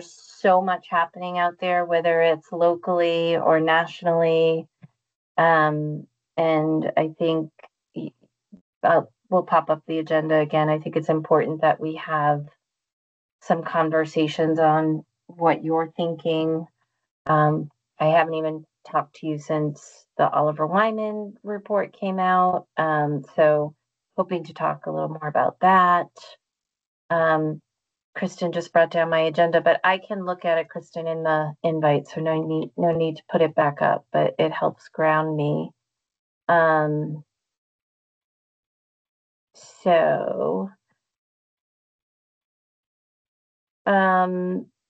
so much happening out there, whether it's locally or nationally. And I think we'll pop up the agenda again. I think it's important that we have some conversations on what you're thinking. I haven't even talked to you since the Oliver Wyman report came out. So hoping to talk a little more about that. Kristen just brought down my agenda, but I can look at it, Kristen, in the invite, so no need to put it back up, but it helps ground me. So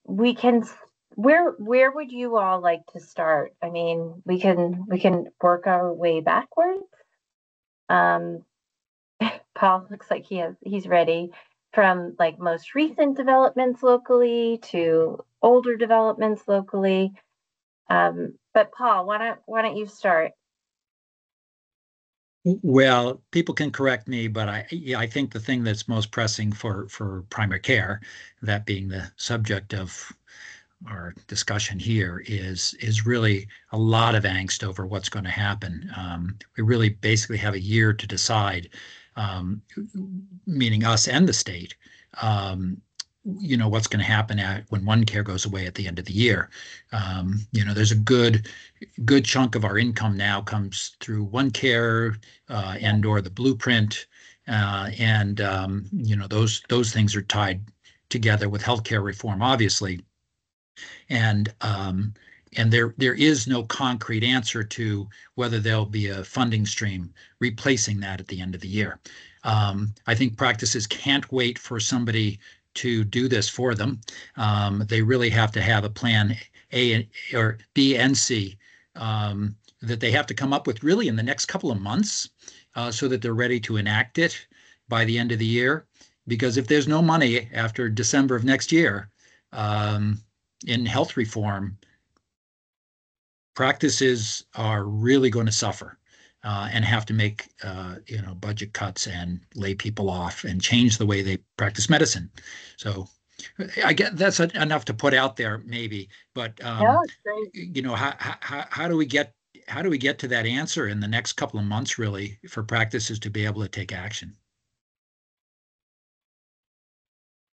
we can, where would you all like to start? I mean, we can work our way backwards. Paul looks like he's ready. From like most recent developments locally to older developments locally. But Paul, why don't you start? Well, people can correct me, but I think the thing that's most pressing for primary care, that being the subject of our discussion here, is really a lot of angst over what's going to happen. We really basically have a year to decide, meaning us and the state, what's going to happen when one care goes away at the end of the year. There's a good chunk of our income now comes through one care and or the blueprint, and those things are tied together with healthcare reform, obviously, and there is no concrete answer to whether there'll be a funding stream replacing that at the end of the year. I think practices can't wait for somebody to do this for them. They really have to have a plan A or B and C that they have to come up with really in the next couple of months, so that they're ready to enact it by the end of the year. Because if there's no money after December of next year in health reform, practices are really going to suffer and have to make budget cuts and lay people off and change the way they practice medicine. So I get that's enough to put out there, maybe. But how do we get to that answer in the next couple of months, really, for practices to be able to take action?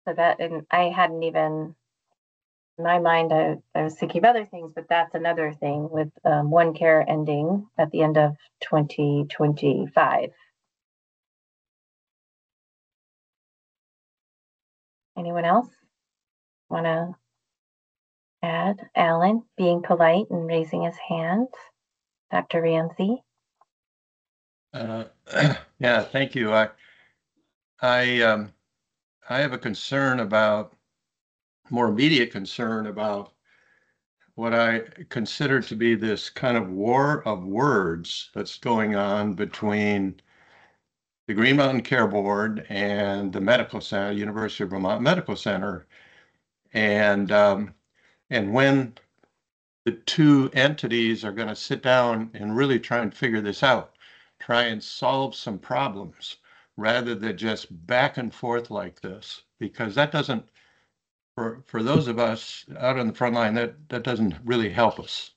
So that, and I hadn't even, in my mind, I was thinking of other things, but that's another thing with one care ending at the end of 2025. Anyone else want to add? Alan, being polite and raising his hand. Dr. Ramsey. Yeah, thank you. I have a concern about, more immediate concern about what I consider to be this kind of war of words that's going on between the Green Mountain Care Board and the Medical Center, University of Vermont Medical Center. And when the two entities are going to sit down and really try and figure this out, try and solve some problems, rather than just back and forth like this, because that doesn't, for those of us out on the front line, that doesn't really help us.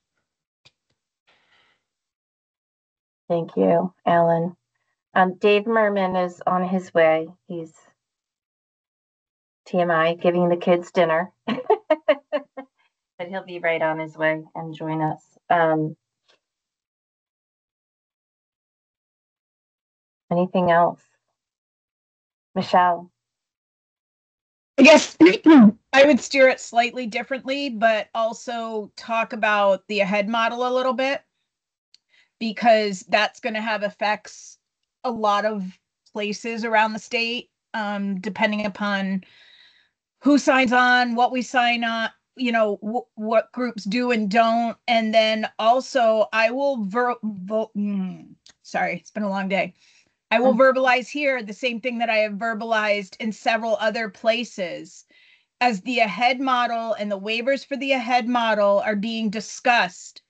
Thank you, Alan. Dave Merman is on his way. He's TMI giving the kids dinner, but he'll be right on his way and join us. Anything else? Michelle? I guess I would steer it slightly differently, but also talk about the AHEAD model a little bit, because that's going to have effects a lot of places around the state, depending upon who signs on, what we sign on, what groups do and don't. And then also I will sorry, it's been a long day. I will verbalize here the same thing that I have verbalized in several other places. As the AHEAD model and the waivers for the AHEAD model are being discussed,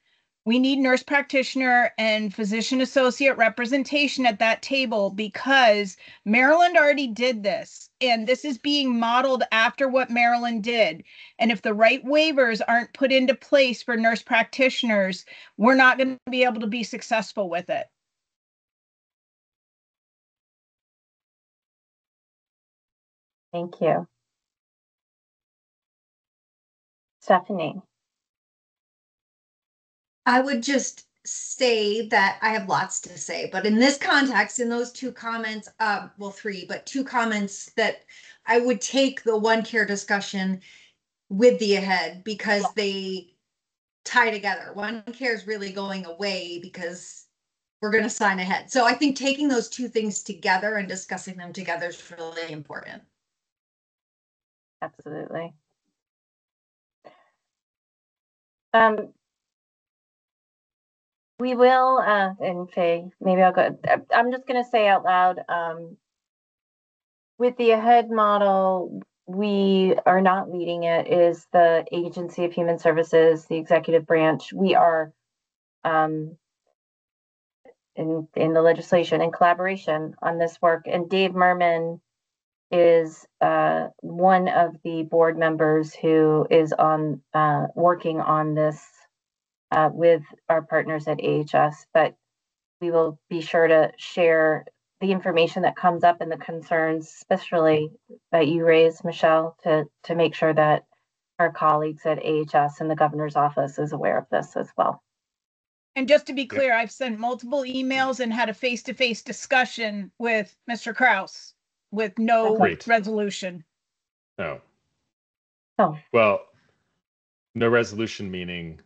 We need nurse practitioner and physician associate representation at that table because Maryland already did this. And this is being modeled after what Maryland did. And if the right waivers aren't put into place for nurse practitioners, we're not going to be able to be successful with it. Thank you. Stephanie. I would just say that I have lots to say, but in this context, in those two comments, well, three, but two comments, that I would take the one care discussion with the ahead because they tie together. One care is really going away because we're going to sign ahead. So I think taking those two things together and discussing them together is really important. Absolutely. We will, and Faye, maybe I'll go, I'm just going to say out loud, with the AHEAD model, we are not leading it, is the Agency of Human Services, the executive branch. We are in the legislation in collaboration on this work. And Dave Merman is one of the board members who is on working on this with our partners at AHS, but we will be sure to share the information that comes up and the concerns, especially that you raised, Michelle, to make sure that our colleagues at AHS and the governor's office is aware of this as well. And just to be clear, I've sent multiple emails and had a face-to-face discussion with Mr. Kraus with no resolution. No. Oh. Well, no resolution meaning?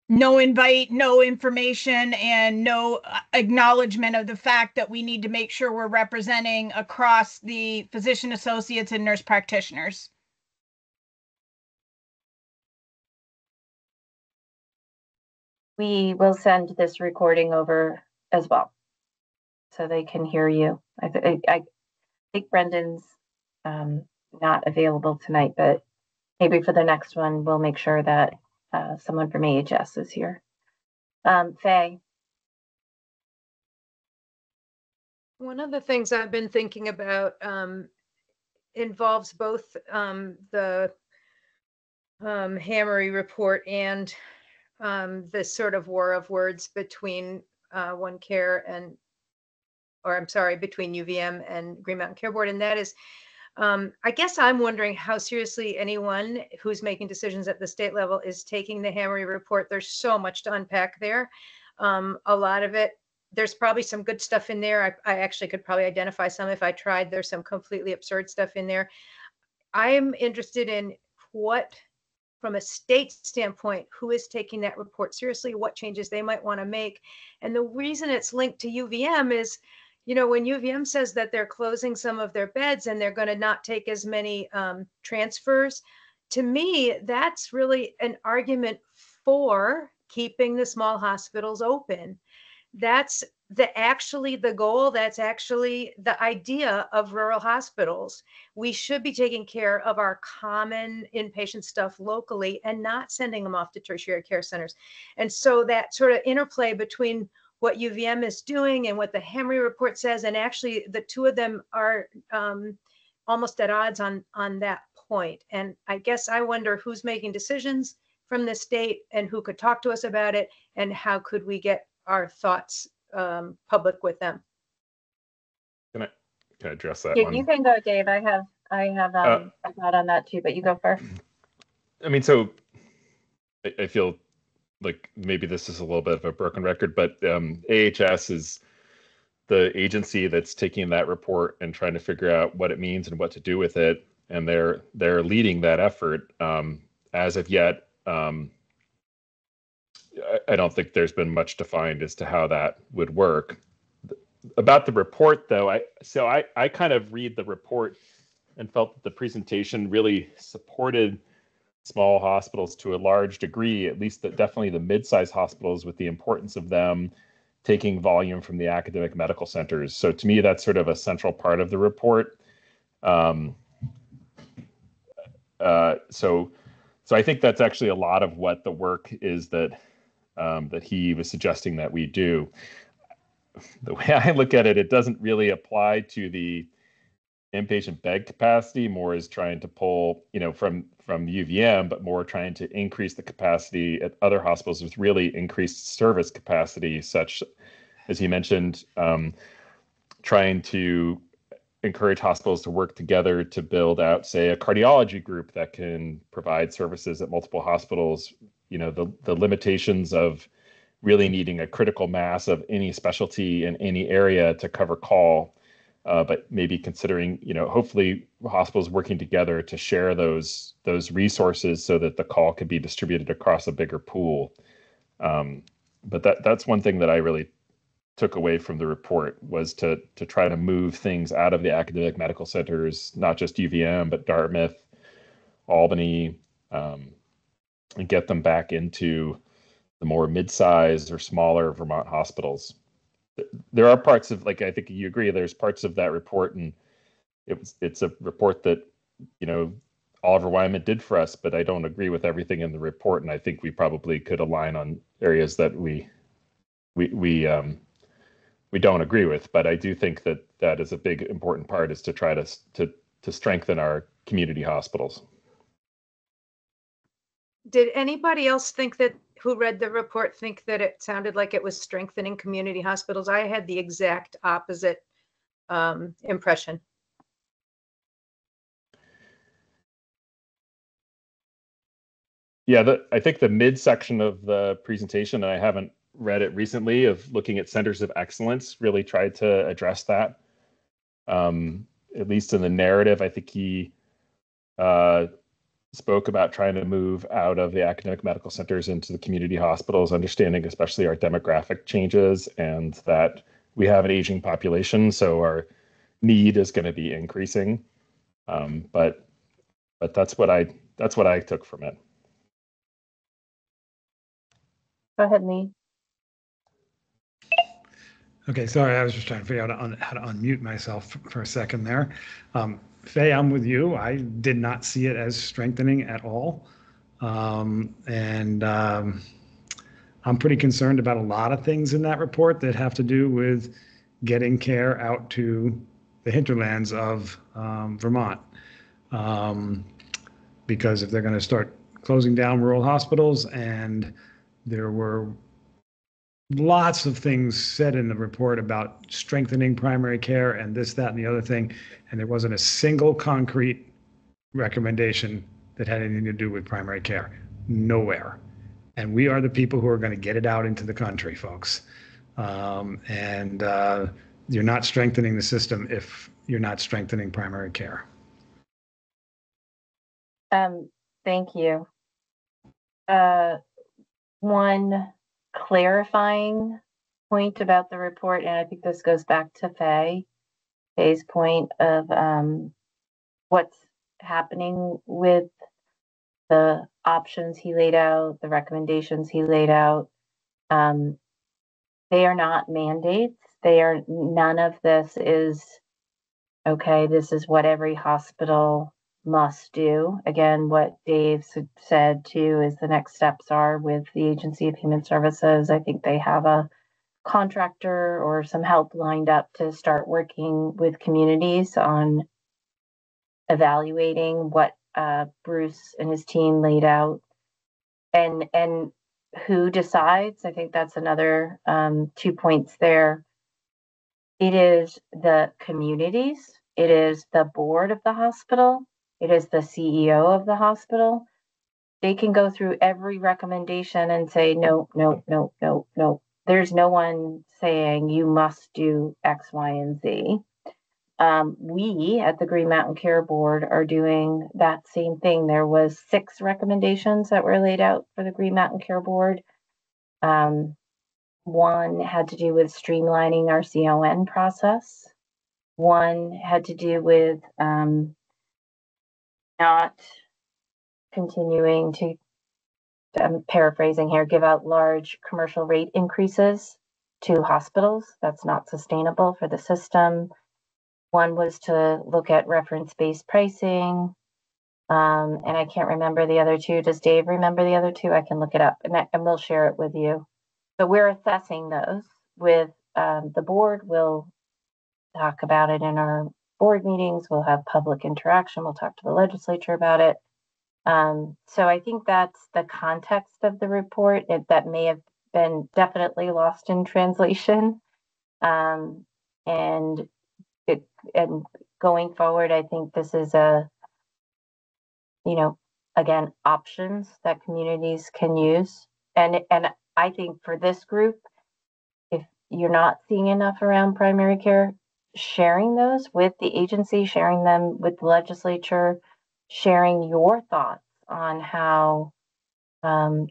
No invite, no information, and no acknowledgement of the fact that we need to make sure we're representing across the physician associates and nurse practitioners. We will send this recording over as well, so they can hear you. I think Brendan's not available tonight, but maybe for the next one, we'll make sure that someone from AHS is here. Faye. One of the things I've been thinking about involves both the Hammery report and this sort of war of words between between UVM and Green Mountain Care Board, and that is, I guess I'm wondering how seriously anyone who's making decisions at the state level is taking the Hammery report. There's so much to unpack there. A lot of it, there's probably some good stuff in there. I actually could probably identify some if I tried. There's some completely absurd stuff in there. I am interested in what, from a state standpoint, who is taking that report seriously, what changes they might want to make. And the reason it's linked to UVM is, you know, when UVM says that they're closing some of their beds and they're going to not take as many transfers, to me, that's really an argument for keeping the small hospitals open. That's the goal. That's actually the idea of rural hospitals. We should be taking care of our common inpatient stuff locally and not sending them off to tertiary care centers. And so that sort of interplay between what UVM is doing and what the Hammery report says, and actually the two of them are almost at odds on that point. And I guess I wonder who's making decisions from the state and who could talk to us about it, and how could we get our thoughts public with them. Can I address that one? You can go, Dave. I have a thought on that too, but you go first. I mean, so I feel like maybe this is a little bit of a broken record, but AHS is the agency that's taking that report and trying to figure out what it means and what to do with it, and they're leading that effort. As of yet, I don't think there's been much defined as to how that would work. About the report, though, I kind of read the report and felt that the presentation really supported small hospitals to a large degree, at least definitely the mid-sized hospitals, with the importance of them taking volume from the academic medical centers. So to me, that's sort of a central part of the report. So I think that's actually a lot of what the work is that that he was suggesting that we do. The way I look at it, it doesn't really apply to the inpatient bed capacity, more is trying to pull, from UVM, but more trying to increase the capacity at other hospitals with really increased service capacity, such as you mentioned, trying to encourage hospitals to work together to build out, say, a cardiology group that can provide services at multiple hospitals. The limitations of really needing a critical mass of any specialty in any area to cover call, but maybe considering, hopefully hospitals working together to share those resources so that the call could be distributed across a bigger pool. But that's one thing that I really took away from the report, was to try to move things out of the academic medical centers, not just UVM, but Dartmouth, Albany, and get them back into the more mid-sized or smaller Vermont hospitals. There are parts of, like, I think you agree, there's parts of that report, and it's a report that, Oliver Wyman did for us, but I don't agree with everything in the report, and I think we probably could align on areas that we don't agree with. But I do think that is a big important part, is to try to strengthen our community hospitals. Did anybody else who read the report think that it sounded like it was strengthening community hospitals? I had the exact opposite impression. Yeah, I think the midsection of the presentation, and I haven't read it recently, of looking at centers of excellence, really tried to address that. At least in the narrative, I think he spoke about trying to move out of the academic medical centers into the community hospitals, understanding especially our demographic changes and that we have an aging population, so our need is going to be increasing. But that's what I took from it. Go ahead, Lee. Okay, sorry, I was just trying to figure out how to unmute myself for a second there. Faye, I'm with you. I did not see it as strengthening at all. I'm pretty concerned about a lot of things in that report that have to do with getting care out to the hinterlands of Vermont. Because if they're going to start closing down rural hospitals, and there were lots of things said in the report about strengthening primary care and this, that, and the other thing, and there wasn't a single concrete recommendation that had anything to do with primary care. Nowhere. And we are the people who are going to get it out into the country, folks. You're not strengthening the system if you're not strengthening primary care. Thank you. One clarifying point about the report, and I think this goes back to Faye's point of what's happening with the options he laid out, the recommendations he laid out. They are not mandates. None of this is, okay, this is what every hospital must do. Again, what Dave said too is the next steps are with the Agency of Human Services. I think they have a contractor or some help lined up to start working with communities on evaluating what Bruce and his team laid out, and who decides. I think that's another 2 points there. It is the communities, it is the board of the hospital, it is the CEO of the hospital. They can go through every recommendation and say, no, no, no, no, no. There's no one saying you must do X, Y, and Z. We at the Green Mountain Care Board are doing that same thing. There was 6 recommendations that were laid out for the Green Mountain Care Board. One had to do with streamlining our CON process. One had to do with not continuing to, I'm paraphrasing here, give out large commercial rate increases to hospitals. That's not sustainable for the system. One was to look at reference-based pricing. And I can't remember the other two. Does Dave remember the other two? I can look it up and we'll share it with you. But we're assessing those with the board. We'll talk about it in our board meetings. We'll have public interaction. We'll talk to the legislature about it. So I think that's the context of the report. That may have been definitely lost in translation. And going forward, I think this is again, options that communities can use. And I think for this group, if you're not seeing enough around primary care, sharing those with the agency, sharing them with the legislature, sharing your thoughts on how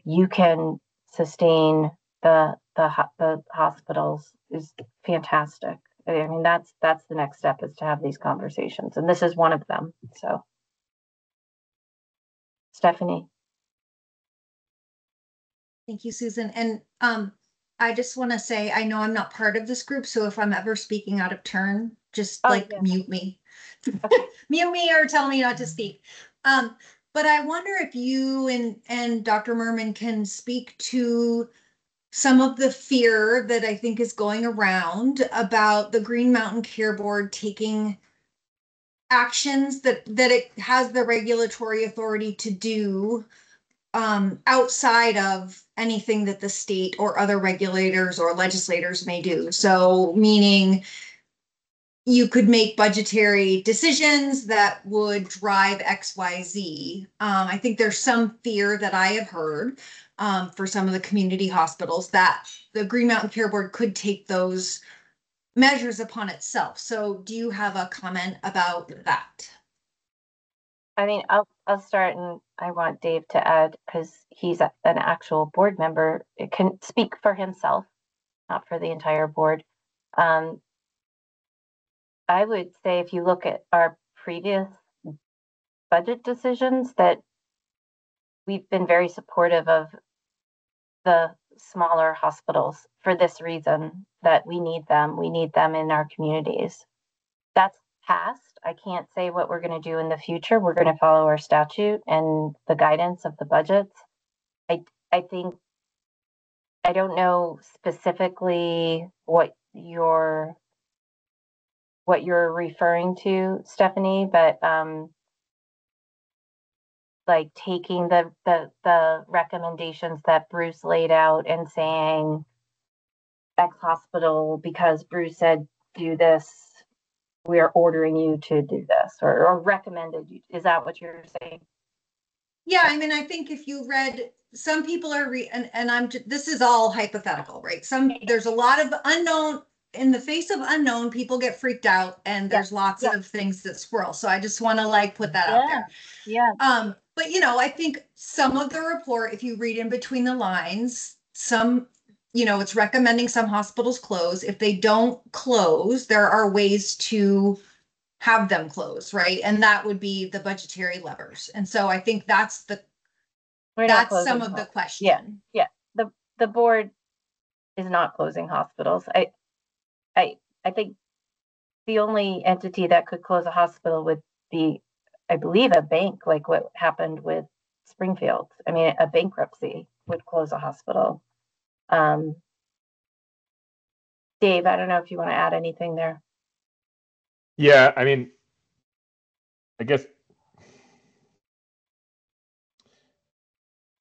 you can sustain the hospitals is fantastic. I mean, that's the next step, is to have these conversations, and this is one of them. So, Stephanie. Thank you, Susan. And I just want to say, I know I'm not part of this group, so if I'm ever speaking out of turn, just mute me. Mute me or tell me not to speak. But I wonder if you and Dr. Merman can speak to some of the fear that I think is going around about the Green Mountain Care Board taking actions that it has the regulatory authority to do outside of anything that the state or other regulators or legislators may do. So meaning you could make budgetary decisions that would drive XYZ. I think there's some fear that I have heard for some of the community hospitals that the Green Mountain Care Board could take those measures upon itself. So do you have a comment about that? I mean, I'll start, and I want Dave to add, because he's an actual board member. It can speak for himself, not for the entire board. I would say if you look at our previous budget decisions, that we've been very supportive of the smaller hospitals for this reason, that we need them. We need them in our communities. That's past. I can't say what we're going to do in the future. We're going to follow our statute and the guidance of the budgets. I think, I don't know specifically what you're referring to, Stephanie, but like taking the recommendations that Bruce laid out and saying X hospital, because Bruce said do this, we are ordering you to do this, or recommended you. Is that what you're saying? Yeah, I mean, I think if you read, some people are this is all hypothetical, right? There's a lot of unknown. In the face of unknown, people get freaked out, and there's lots of things that swirl. So I just want to put that out there. Yeah. But I think some of the report, if you read in between the lines, it's recommending some hospitals close. If they don't close, there are ways to have them close, right? And that would be the budgetary levers. And so I think that's some of the question. Yeah. The board is not closing hospitals. I think the only entity that could close a hospital would be, I believe, a bank, like what happened with Springfield. I mean, a bankruptcy would close a hospital. Dave, I don't know if you want to add anything there. Yeah, I mean, I guess,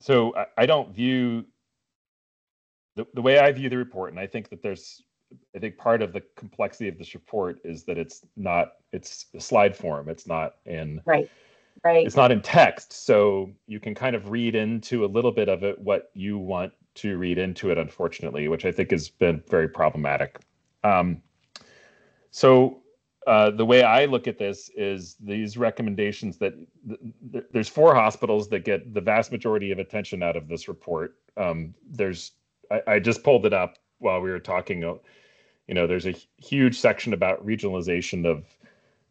so I don't view, the way I view the report, and I think that I think part of the complexity of this report is that it's a slide form. It's not in, right. It's not in text. So you can kind of read into a little bit of it what you want to read into it, unfortunately, which I think has been very problematic. So the way I look at this is these recommendations that there's 4 hospitals that get the vast majority of attention out of this report. I just pulled it up while we were talking. There's a huge section about regionalization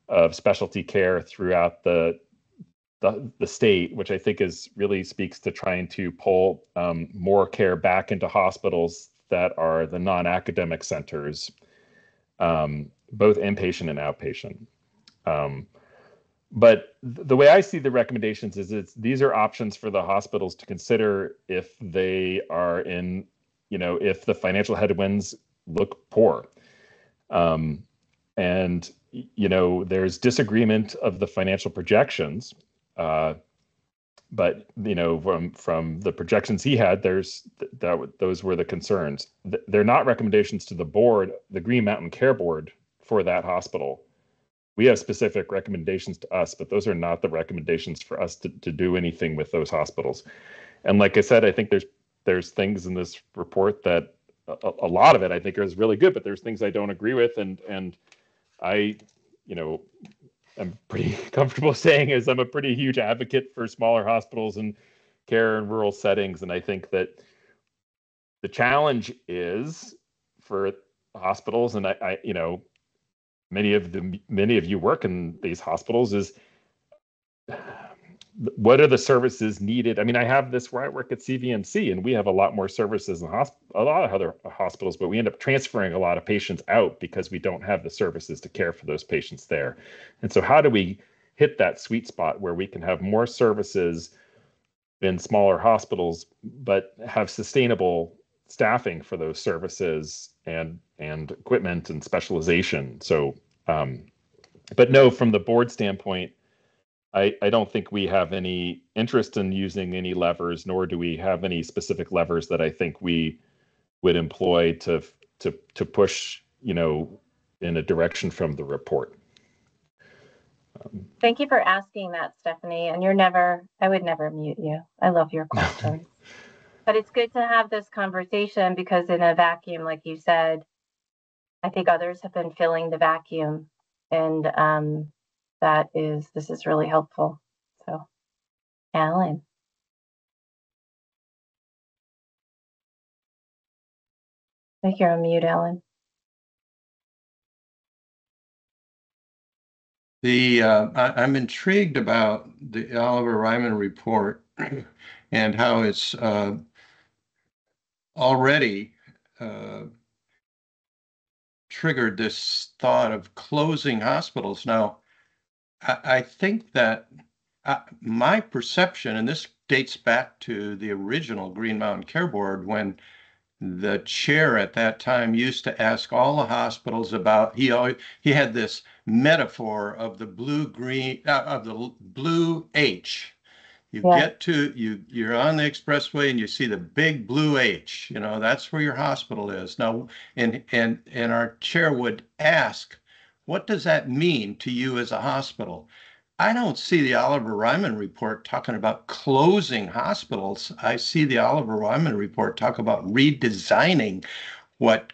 of specialty care throughout the state, which I think really speaks to trying to pull more care back into hospitals that are the non-academic centers, both inpatient and outpatient. but the way I see the recommendations is these are options for the hospitals to consider if they are in, if the financial headwinds look poor. And, there's disagreement of the financial projections. But, from the projections he had, those were the concerns. They're not recommendations to the board, the Green Mountain Care Board for that hospital. We have specific recommendations to us, but those are not the recommendations for us to do anything with those hospitals. And like I said, I think there's things in this report that a lot of it I think is really good, but there's things I don't agree with. And I, I'm pretty comfortable saying is I'm a pretty huge advocate for smaller hospitals and care in rural settings. And I think that the challenge is for hospitals, and I many of you work in these hospitals, is what are the services needed? I mean, I have this where I work at CVNC, and we have a lot more services than a lot of other hospitals, but we end up transferring a lot of patients out because we don't have the services to care for those patients there. And so how do we hit that sweet spot where we can have more services in smaller hospitals, but have sustainable staffing for those services and equipment and specialization? So, but no, from the board standpoint, I don't think we have any interest in using any levers, nor do we have any specific levers that I think we would employ to push, in a direction from the report. Thank you for asking that, Stephanie. And I would never mute you. I love your questions. But it's good to have this conversation because in a vacuum, like you said, I think others have been filling the vacuum, and this is really helpful. So, Alan. I think you're on mute, Alan. I'm intrigued about the Oliver Ryman report and how it's already triggered this thought of closing hospitals. Now, I think that my perception, and this dates back to the original Green Mountain Care Board, when the chair at that time used to ask all the hospitals about, he had this metaphor of the blue H. You're on the expressway and you see the big blue H, that's where your hospital is. Now, and our chair would ask, what does that mean to you as a hospital? I don't see the Oliver Ryman report talking about closing hospitals. I see the Oliver Ryman report talk about redesigning what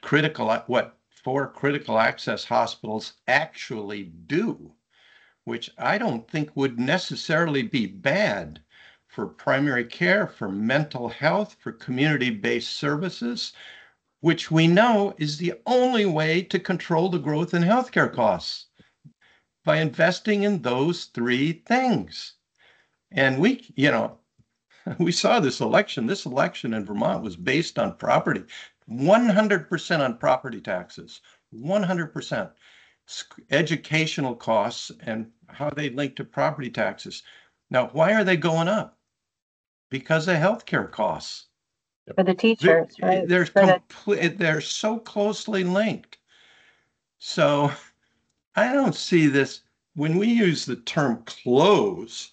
four critical access hospitals actually do, which I don't think would necessarily be bad for primary care, for mental health, for community-based services, which we know is the only way to control the growth in healthcare costs, by investing in those three things. And we saw this election. This election in Vermont was based on property, 100% on property taxes, 100%. Educational costs and how they link to property taxes. Now, why are they going up? Because of healthcare costs. For the teachers, right? They're so closely linked. So I don't see this. When we use the term close,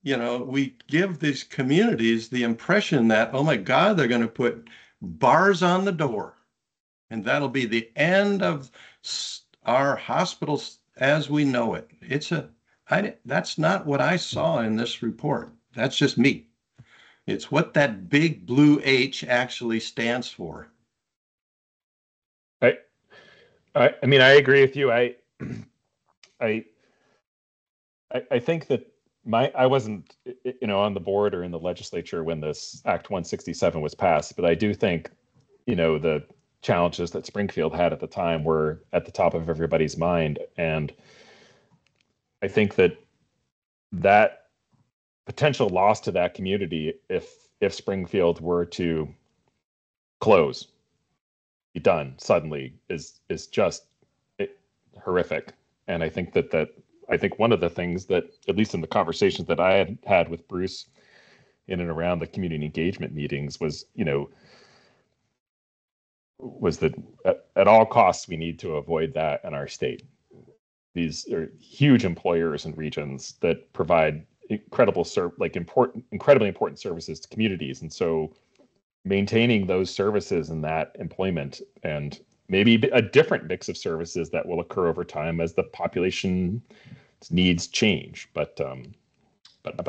we give these communities the impression that, oh my God, they're going to put bars on the door, and that'll be the end of our hospitals as we know it. That's not what I saw in this report. That's just me. It's what that big blue H actually stands for. I mean, I agree with you. I think that I wasn't, on the board or in the legislature when this Act 167 was passed, but I do think, the challenges that Springfield had at the time were at the top of everybody's mind. And I think that potential loss to that community, if Springfield were to close, be done suddenly, is just horrific. And I think that I think one of the things that, at least in the conversations that I had had with Bruce in and around the community engagement meetings, was, was that at all costs we need to avoid that in our state. These are huge employers and regions that provide incredibly important services to communities, and so maintaining those services and that employment, and maybe a different mix of services that will occur over time as the population needs change. But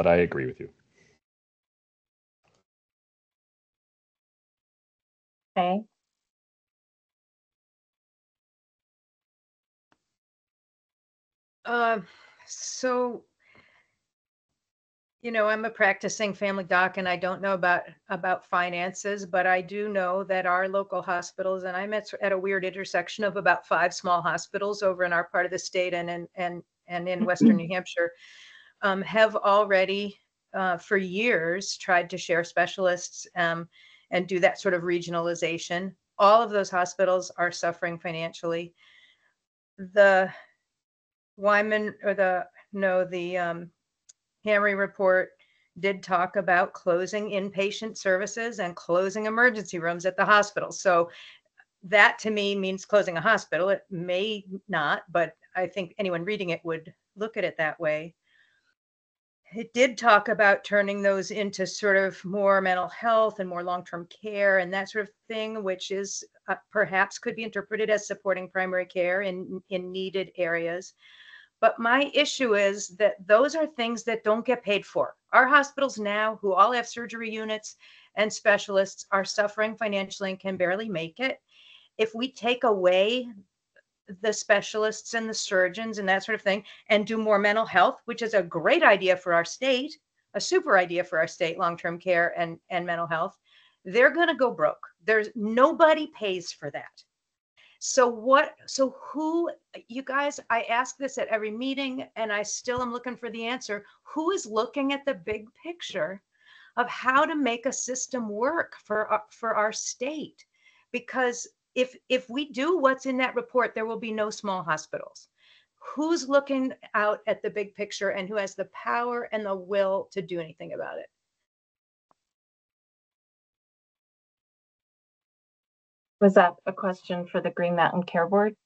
I agree with you. Okay. So, I'm a practicing family doc, and I don't know about finances, but I do know that our local hospitals, and I'm at a weird intersection of about 5 small hospitals over in our part of the state and in Western New Hampshire, have already for years tried to share specialists and do that sort of regionalization. All of those hospitals are suffering financially. The Wyman or the Hamry report did talk about closing inpatient services and closing emergency rooms at the hospital. So that to me means closing a hospital. It may not, but I think anyone reading it would look at it that way. It did talk about turning those into sort of more mental health and more long-term care and that sort of thing, which is perhaps could be interpreted as supporting primary care in needed areas. But my issue is that those are things that don't get paid for. Our hospitals now, who all have surgery units and specialists, are suffering financially and can barely make it. If we take away the specialists and the surgeons and that sort of thing and do more mental health, which is a great idea for our state, a super idea for our state, long-term care and mental health, they're going to go broke. There's nobody pays for that. So who, you guys, I ask this at every meeting and I still am looking for the answer. Who is looking at the big picture of how to make a system work for our state? Because if we do what's in that report, there will be no small hospitals. Who's looking out at the big picture and who has the power and the will to do anything about it? Was that a question for the Green Mountain Care Board?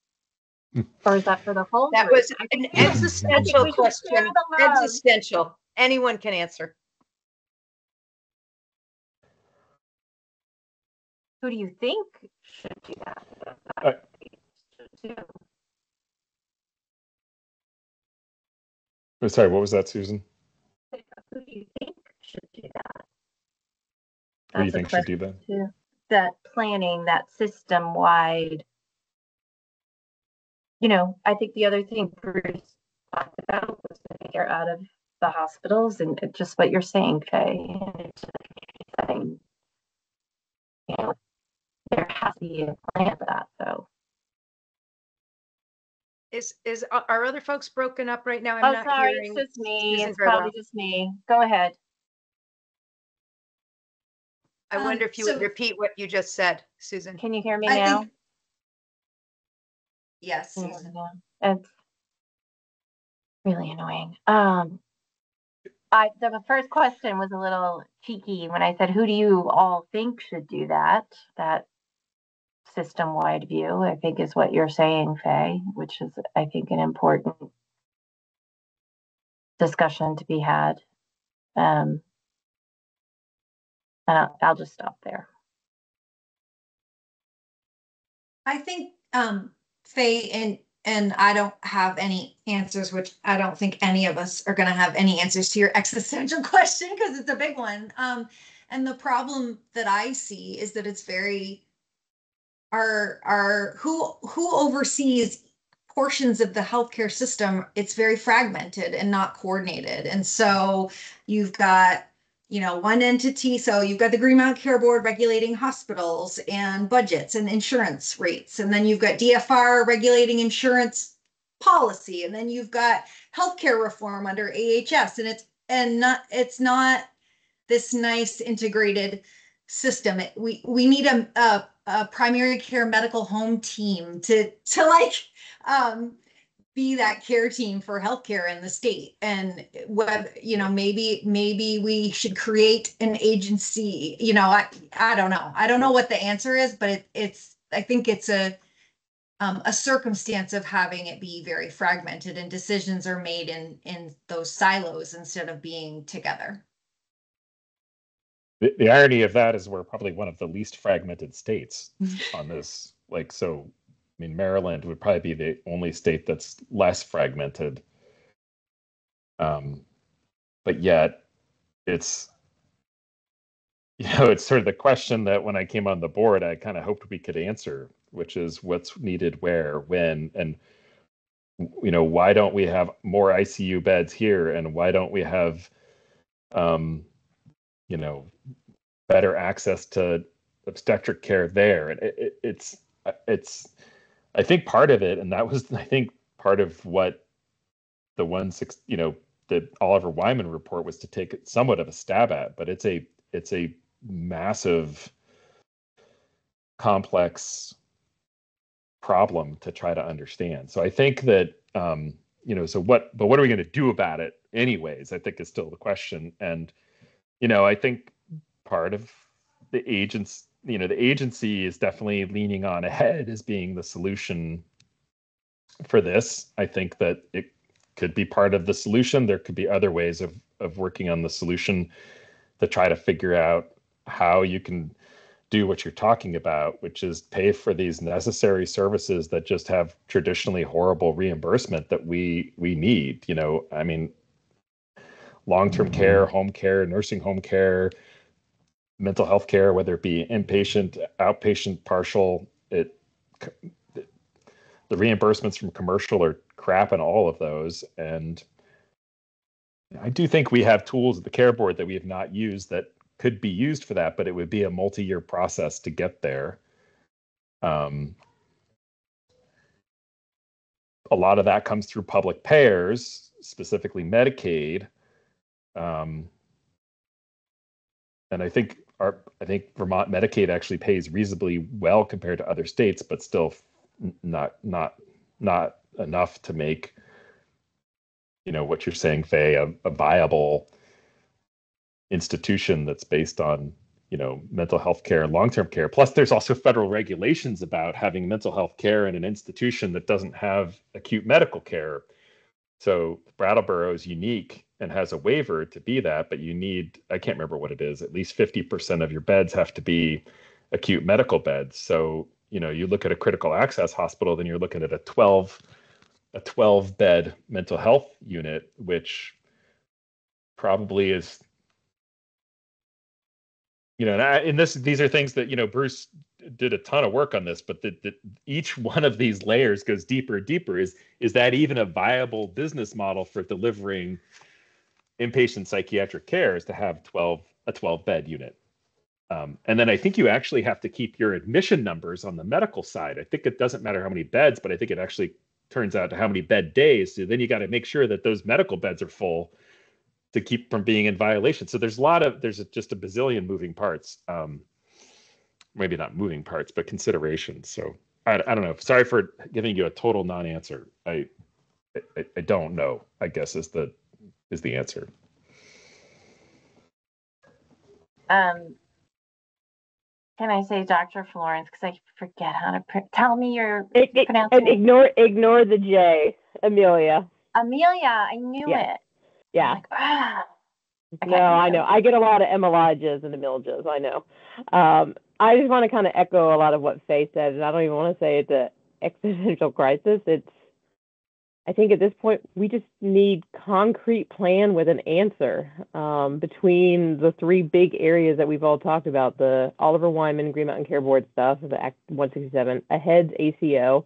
Or is that for the whole That group? was an existential question. Existential. Anyone can answer. Who do you think should do that? Sorry, what was that, Susan? Who do you think should do that? Who do you think should do that? Too. That planning, that system-wide. I think the other thing Bruce talked about was to get out of the hospitals and just what you're saying, Faye. There has to be a plan for that, though. Are other folks broken up right now? I'm not sorry, hearing. It's just me. It's probably just me. Go ahead. I wonder if you would repeat what you just said, Susan. Can you hear me now? Yes, Susan. It's really annoying. The first question was a little cheeky when I said, who do you all think should do that? That system-wide view, I think, is what you're saying, Faye, which is, I think, an important discussion to be had. And I'll just stop there. I think Faye and I don't have any answers, which I don't think any of us are going to have any answers to your existential question because it's a big one. And the problem that I see is that it's very who oversees portions of the healthcare system. It's very fragmented and not coordinated, and so you've got one entity. So you've got the Green Mountain Care Board regulating hospitals and budgets and insurance rates. And then you've got DFR regulating insurance policy. And then you've got healthcare reform under AHS. And it's not this nice integrated system. We need a primary care medical home team to be that care team for healthcare in the state. And whether, maybe we should create an agency, I don't know. I don't know what the answer is, but I think it's a circumstance of having it be very fragmented and decisions are made in those silos instead of being together. The irony of that is we're probably one of the least fragmented states on this. Like, so, I mean, Maryland would probably be the only state that's less fragmented. But yet it's, it's sort of the question that when I came on the board, I kind of hoped we could answer, which is what's needed where, when, and, why don't we have more ICU beds here? And why don't we have, better access to obstetric care there? And it's I think part of it, and that was I think part of what the the Oliver Wyman report was to take somewhat of a stab at, but it's a massive, complex problem to try to understand. So I think that but what are we going to do about it anyways, I think is still the question. And I think part of the agency is definitely leaning on ahead as being the solution for this. I think that it could be part of the solution. There could be other ways of working on the solution to try to figure out how you can do what you're talking about, which is pay for these necessary services that just have traditionally horrible reimbursement that we need. I mean, long-term care, home care, nursing home care, mental health care, whether it be inpatient, outpatient, partial, the reimbursements from commercial are crap in all of those. And I do think we have tools at the care board that we have not used that could be used for that, but it would be a multi-year process to get there. A lot of that comes through public payers, specifically Medicaid. And I think Vermont Medicaid actually pays reasonably well compared to other states, but still not enough to make what you're saying, Faye, a viable institution that's based on mental health care and long-term care. Plus, there's also federal regulations about having mental health care in an institution that doesn't have acute medical care. So Brattleboro is unique and has a waiver to be that, but you need, I can't remember what it is, at least 50% of your beds have to be acute medical beds. So, you look at a critical access hospital, then you're looking at a 12 bed mental health unit, which probably is, these are things that, Bruce did a ton of work on this, but each one of these layers goes deeper and deeper. Is that even a viable business model for delivering inpatient psychiatric care, is to have a 12 bed unit? And then I think you actually have to keep your admission numbers on the medical side. I think it doesn't matter how many beds, but I think it actually turns out to how many bed days. So then you got to make sure that those medical beds are full to keep from being in violation. So there's just a bazillion moving parts. Maybe not moving parts, but considerations. So I don't know. Sorry for giving you a total non-answer. I don't know, I guess is the answer. Can I say Dr. Florence? Because I forget how to tell me your pronunciation. Ignore the J. Amelia. Amelia, I knew it. Yeah. Like, no, I know. I get a lot of Emilijas and Emiljas. I know. I just want to kind of echo a lot of what Faye said, and I don't even want to say it's an existential crisis. I think at this point, we just need concrete plan with an answer between the three big areas that we've all talked about, the Oliver Wyman Green Mountain Care Board stuff, the Act 167, AHEAD's ACO,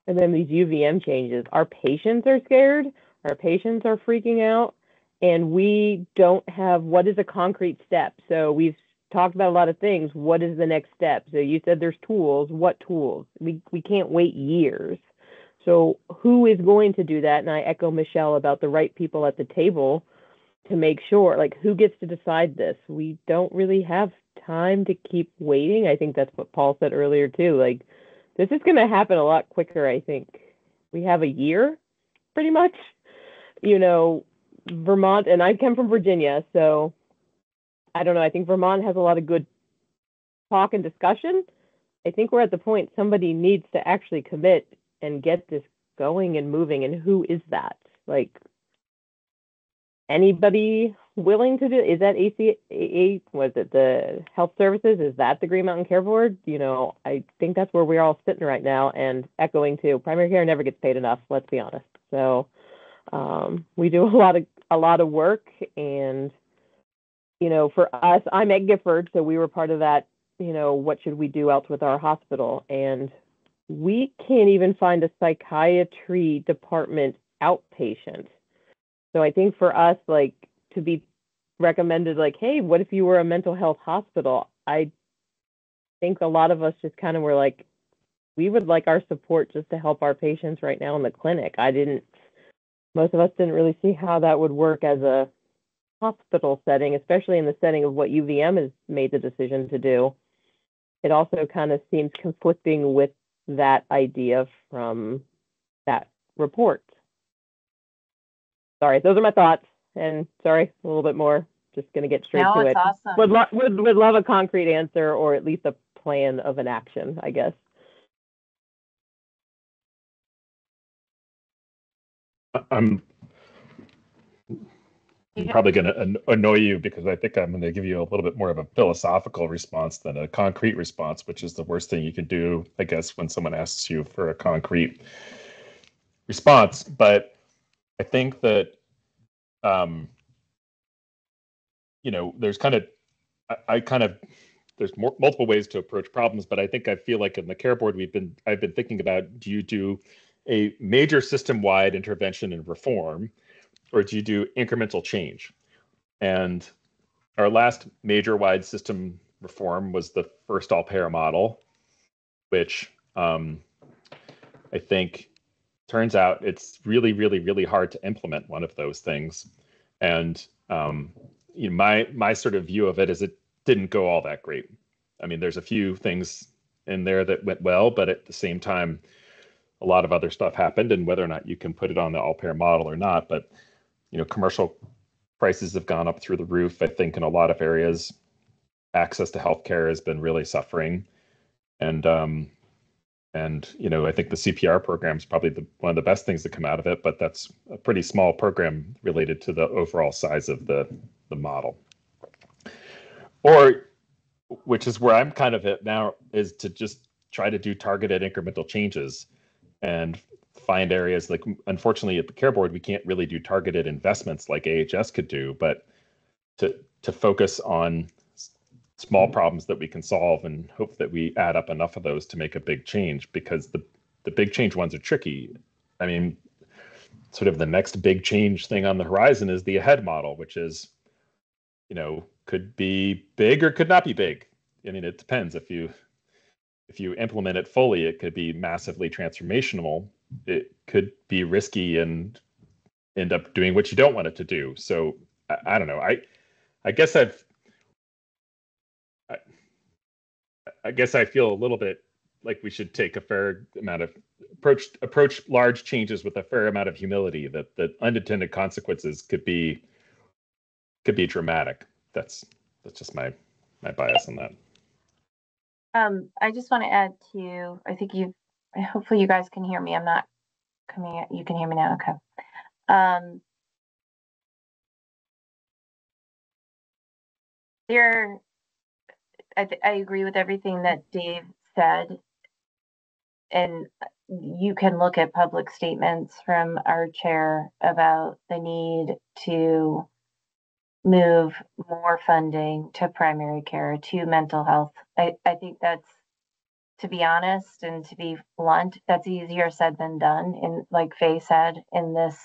and then these UVM changes. Our patients are scared. Our patients are freaking out, and we don't have what is a concrete step. So we've talked about a lot of things. What is the next step? So you said there's tools. What tools? We can't wait years. So who is going to do that? And I echo Michelle about the right people at the table to make sure, like, who gets to decide this? We don't really have time to keep waiting. I think that's what Paul said earlier too. Like, this is going to happen a lot quicker, I think. We have a year pretty much. You know, Vermont, and I come from Virginia, so I don't know. I think Vermont has a lot of good talk and discussion. I think we're at the point somebody needs to actually commit and get this going and moving. And who is that? Like, anybody willing to do? Is that ACA? Was it the health services? Is that the Green Mountain Care Board? You know, I think that's where we're all sitting right now. And echoing too, primary care never gets paid enough. Let's be honest. So we do a lot of work, and you know, for us, I'm at Gifford, so we were part of that. You know, what should we do else with our hospital? And we can't even find a psychiatry department outpatient. So I think for us, like, to be recommended, like, hey, what if you were a mental health hospital? I think a lot of us just kind of were like, we would like our support just to help our patients right now in the clinic. Most of us didn't really see how that would work as a hospital setting, especially in the setting of what UVM has made the decision to do. It also kind of seems conflicting with that idea from that report. Sorry, those are my thoughts. And sorry, a little bit more. Just going to get straight to it. Awesome. Would love a concrete answer, or at least a plan of an action, I guess. I'm probably going to annoy you because I think I'm going to give you a little bit more of a philosophical response than a concrete response, which is the worst thing you can do, I guess, when someone asks you for a concrete response. But I think that, you know, there's kind of, there's multiple ways to approach problems, but I think I feel like in the care board, I've been thinking about, do you do a major system-wide intervention and reform, or do you do incremental change? And our last major wide system reform was the first all-payer model, which I think turns out it's really, really, really hard to implement one of those things. And you know, my sort of view of it is it didn't go all that great. I mean, there's a few things in there that went well, but at the same time, a lot of other stuff happened, and whether or not you can put it on the all-payer model or not. But you know, commercial prices have gone up through the roof. I think in a lot of areas, access to healthcare has been really suffering, and you know, I think the CPR program is probably one of the best things to come out of it. But that's a pretty small program related to the overall size of the model. Or, which is where I'm kind of at now, is to just try to do targeted incremental changes and find areas like, unfortunately at the care board, we can't really do targeted investments like AHS could do, but to focus on small problems that we can solve and hope that we add up enough of those to make a big change, because the big change ones are tricky. I mean, sort of the next big change thing on the horizon is the AHEAD model, which is, you know, could be big or could not be big. I mean, it depends. If you implement it fully, it could be massively transformational. It could be risky and end up doing what you don't want it to do. So I don't know. I guess I guess I feel a little bit like we should take a fair amount of approach large changes with a fair amount of humility, that unintended consequences could be dramatic. That's just my bias on that. I just want to add to, I think hopefully you guys can hear me. I'm not coming at, you can hear me now. Okay. I agree with everything that Dave said. And you can look at public statements from our chair about the need to move more funding to primary care, to mental health. I think that's, to be honest and to be blunt, that's easier said than done. And like Faye said, in this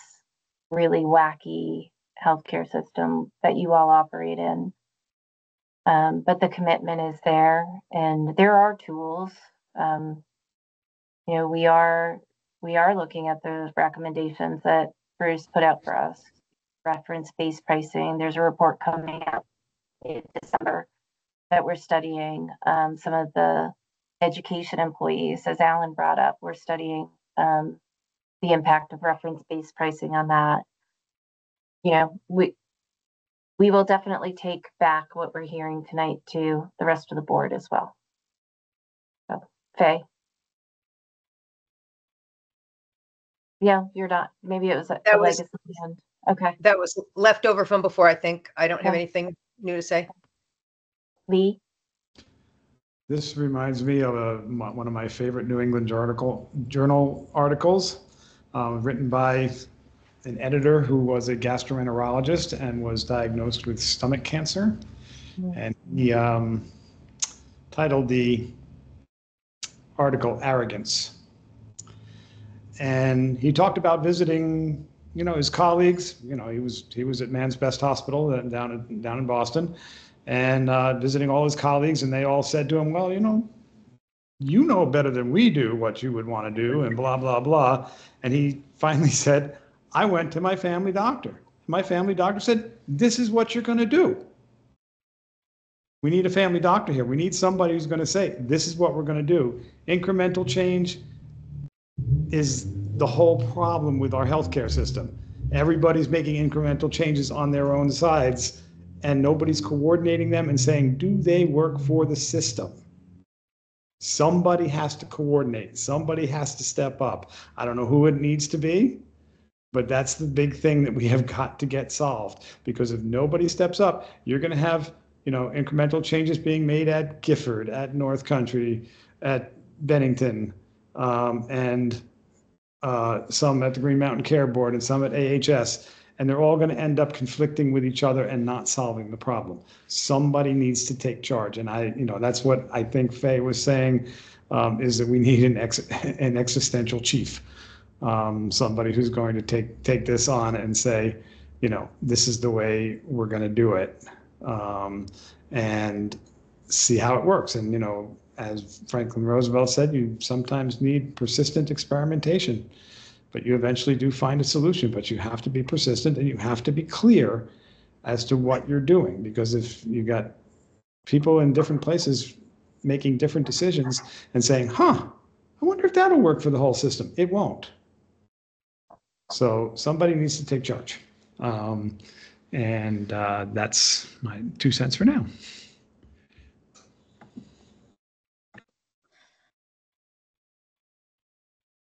really wacky healthcare system that you all operate in. But the commitment is there, and there are tools. You know, we are looking at the recommendations that Bruce put out for us. Reference-based pricing. There's a report coming out in December that we're studying. Some of the education employees, as Alan brought up, we're studying the impact of reference-based pricing on that. You know, we will definitely take back what we're hearing tonight to the rest of the board as well. So, Faye? Yeah, you're not. Maybe it was a legacy at the end. Okay. That was left over from before, I think. I don't have Okay. anything new to say. Lee? This reminds me of one of my favorite New England Journal articles, written by an editor who was a gastroenterologist and was diagnosed with stomach cancer. And he titled the article "Arrogance." And he talked about visiting, his colleagues. He was at Man's Best Hospital down in Boston, and visiting all his colleagues, and they all said to him, well, you know better than we do what you would want to do, and blah, blah, blah. And he finally said, I went to my family doctor. My family doctor said, this is what you're going to do. We need a family doctor here. We need somebody who's going to say, this is what we're going to do. Incremental change is the whole problem with our healthcare system. Everybody's making incremental changes on their own sides, and nobody's coordinating them and saying, do they work for the system? Somebody has to coordinate. Somebody has to step up. I don't know who it needs to be, but that's the big thing that we have got to get solved. Because if nobody steps up, you're going to have, incremental changes being made at Gifford, at North Country, at Bennington, and some at the Green Mountain Care Board and some at AHS. And they're all going to end up conflicting with each other and not solving the problem. Somebody needs to take charge. And that's what I think Faye was saying, is that we need an existential chief, somebody who's going to take this on and say, this is the way we're going to do it, and see how it works. And, as Franklin Roosevelt said, you sometimes need persistent experimentation. But you eventually do find a solution, but you have to be persistent and you have to be clear as to what you're doing. Because if you got people in different places making different decisions and saying, I wonder if that'll work for the whole system, it won't. So somebody needs to take charge. And that's my 2 cents for now.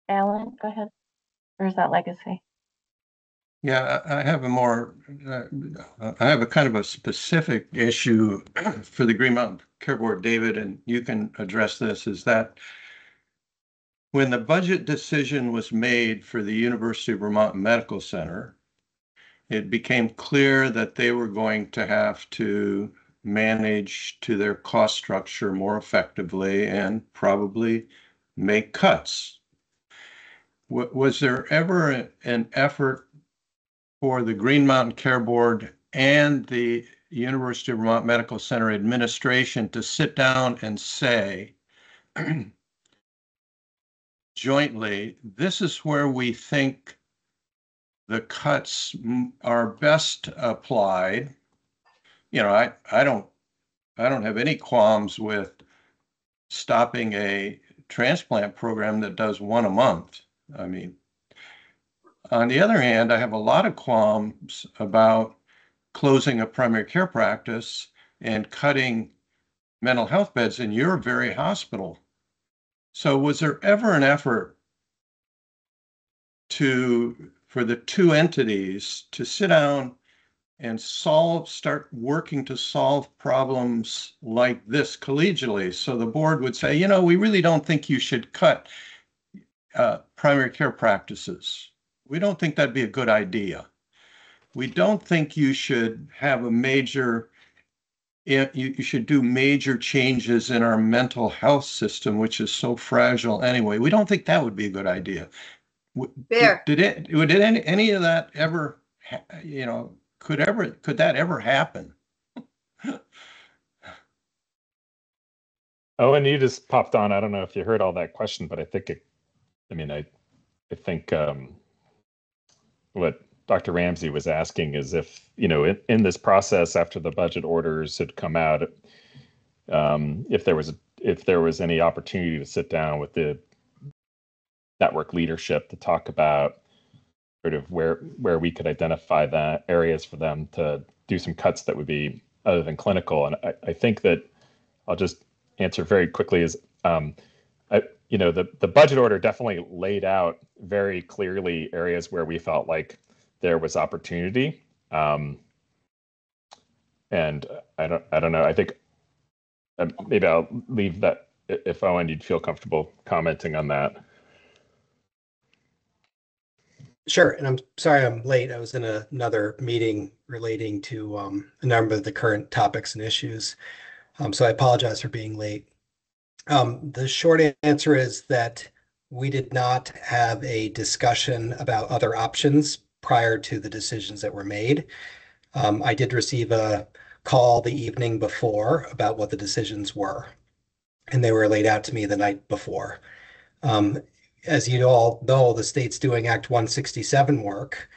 Alan, go ahead. Or is that legacy? Yeah, I have I have a kind of a specific issue for the Green Mountain Care Board, David, and you can address this, is that when the budget decision was made for the University of Vermont Medical Center, it became clear that they were going to have to manage to their cost structure more effectively and probably make cuts. Was there ever an effort for the Green Mountain Care Board and the University of Vermont Medical Center administration to sit down and say jointly, this is where we think the cuts are best applied? I don't have any qualms with stopping a transplant program that does one a month. I mean, on the other hand, I have a lot of qualms about closing a primary care practice and cutting mental health beds in your very hospital. So was there ever an effort for the two entities to sit down and start working to solve problems like this collegially? So the board would say, we really don't think you should cut primary care practices. We don't think that'd be a good idea. We don't think you should have you should do major changes in our mental health system, which is so fragile anyway. We don't think that would be a good idea. Did any of that ever, could that ever happen? Oh, and you just popped on. I don't know if you heard all that question, but I think I think what Dr. Ramsey was asking is if, in this process after the budget orders had come out, if there was any opportunity to sit down with the network leadership to talk about sort of where we could identify that areas for them to do some cuts that would be other than clinical. And I think that I'll just answer very quickly is, the budget order definitely laid out very clearly areas where we felt like there was opportunity. And I don't know. I think maybe I'll leave that if Owen, you'd feel comfortable commenting on that. Sure, and I'm sorry I'm late. I was in another meeting relating to a number of the current topics and issues. So I apologize for being late. The short answer is that we did not have a discussion about other options prior to the decisions that were made. I did receive a call the evening before about what the decisions were, and they were laid out to me the night before. As you all know, the state's doing Act 167 work,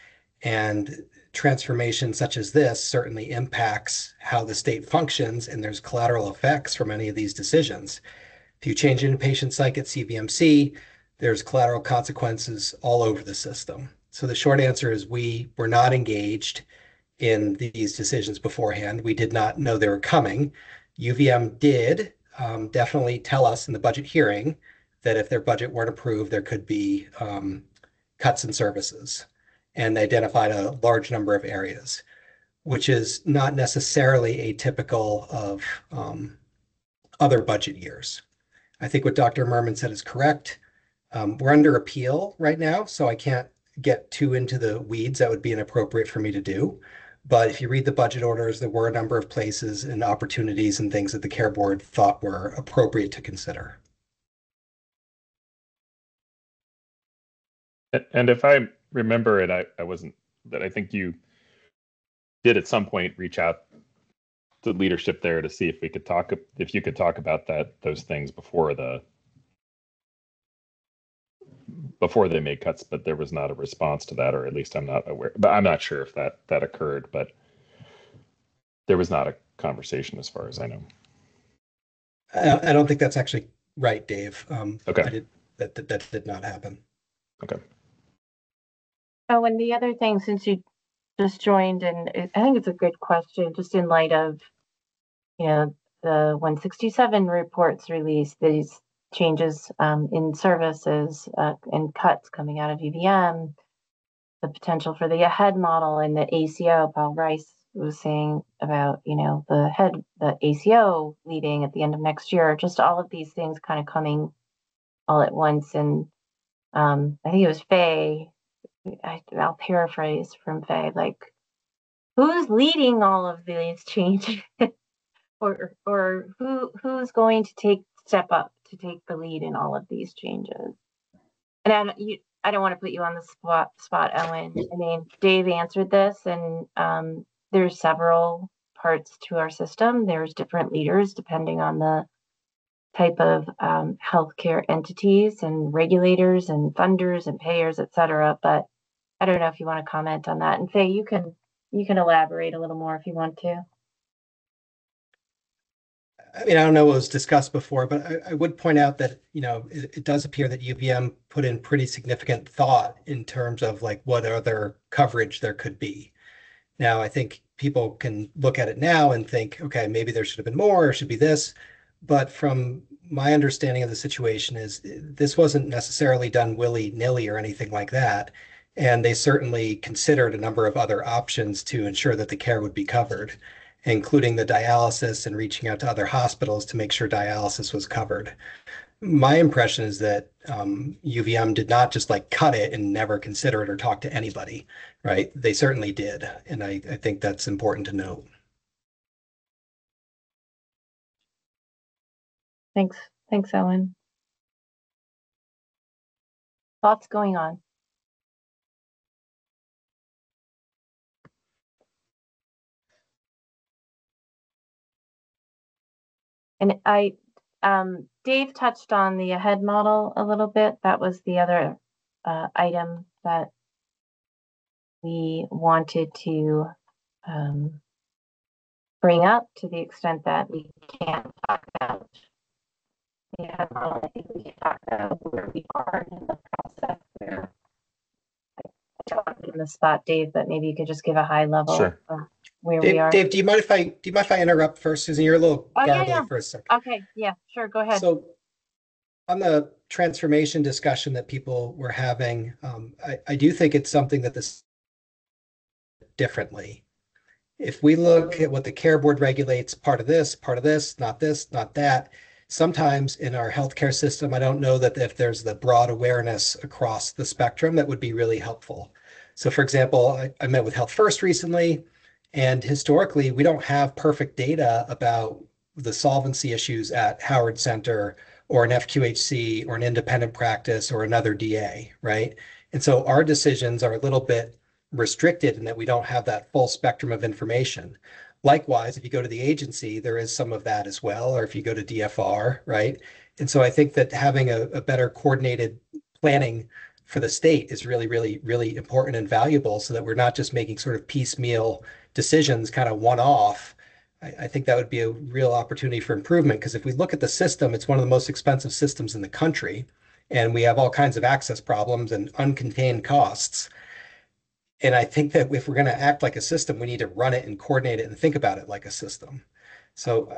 and transformation such as this certainly impacts how the state functions, and there's collateral effects from any of these decisions. If you change an inpatient psych at CVMC, there's collateral consequences all over the system. So the short answer is we were not engaged in these decisions beforehand. We did not know they were coming. UVM did definitely tell us in the budget hearing that if their budget weren't approved, there could be cuts in services, and they identified a large number of areas, which is not necessarily atypical of other budget years. I think what Dr. Merman said is correct. We're under appeal right now, so I can't get too into the weeds. That would be inappropriate for me to do. But if you read the budget orders, there were a number of places and opportunities and things that the Care Board thought were appropriate to consider. And if I remember it, I wasn't, that I think you did at some point reach out to leadership there to see if we could talk, if you could talk about those things before they made cuts, but there was not a response to that, or at least I'm not aware, but I'm not sure if that occurred, but there was not a conversation as far as I know. I don't think that's actually right, Dave. Okay. That did not happen. Okay. Oh, and the other thing, since you just joined, and I think it's a good question, just in light of, the 167 reports released, these changes in services and cuts coming out of UVM, the potential for the AHEAD model and the ACO. Paul Rice was saying about, the ACO leading at the end of next year, just all of these things kind of coming all at once. And I think it was Faye, I'll paraphrase from Faye, like, who's leading all of these changes? or who's going to step up to take the lead in all of these changes? And I don't want to put you on the spot, Owen. I mean, Dave answered this, and there's several parts to our system. There's different leaders depending on the type of healthcare entities and regulators and funders and payers, et cetera. But I don't know if you want to comment on that. And Faye, you can elaborate a little more if you want to. I mean, I don't know what was discussed before, but I would point out that, it does appear that UVM put in pretty significant thought in terms of like what other coverage there could be. Now, I think people can look at it now and think, okay, maybe there should have been more, or should be this. But from my understanding of the situation is this wasn't necessarily done willy-nilly or anything like that. And they certainly considered a number of other options to ensure that the care would be covered, including the dialysis and reaching out to other hospitals to make sure dialysis was covered. My impression is that UVM did not just like cut it and never consider it or talk to anybody, right? They certainly did. And I think that's important to note. Thanks, Owen. Lots going on. And Dave touched on the AHEAD model a little bit. That was the other item that we wanted to bring up, to the extent that we can't talk about the AHEAD model. I think we can talk about where we are in the where in the spot, Dave, but maybe you could just give a high level Sure. of where we are. Dave, do you mind if I interrupt first, Susan? You're a little Oh, yeah, garbly yeah. for a second. Okay, yeah, sure, go ahead. So on the transformation discussion that people were having, I do think it's something that this differently. If we look at what the care board regulates, part of this, not this, not that, sometimes in our healthcare system, I don't know that if there's the broad awareness across the spectrum, that would be really helpful. So for example, I met with Health First recently, and historically, we don't have perfect data about the solvency issues at Howard Center or an FQHC or an independent practice or another DA, right? And so our decisions are a little bit restricted in that we don't have that full spectrum of information. Likewise, if you go to the agency, there is some of that as well, or if you go to DFR, right? And so I think that having a better coordinated planning for the state is really, really, really important and valuable so that we're not just making sort of piecemeal decisions kind of one off. I think that would be a real opportunity for improvement because if we look at the system, it's one of the most expensive systems in the country, and we have all kinds of access problems and uncontained costs. And I think that if we're going to act like a system, we need to run it and coordinate it and think about it like a system. So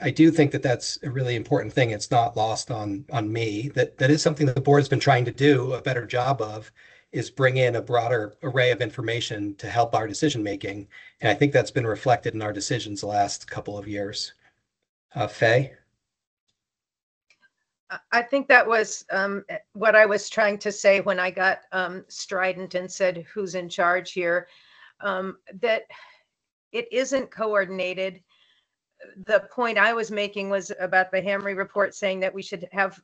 I do think that that's a really important thing. It's not lost on me. That is something that the board's been trying to do a better job of, is bring in a broader array of information to help our decision making. And I think that's been reflected in our decisions the last couple of years. Faye? I think that was what I was trying to say when I got strident and said, who's in charge here? That it isn't coordinated. The point I was making was about the Hamry report saying that we should have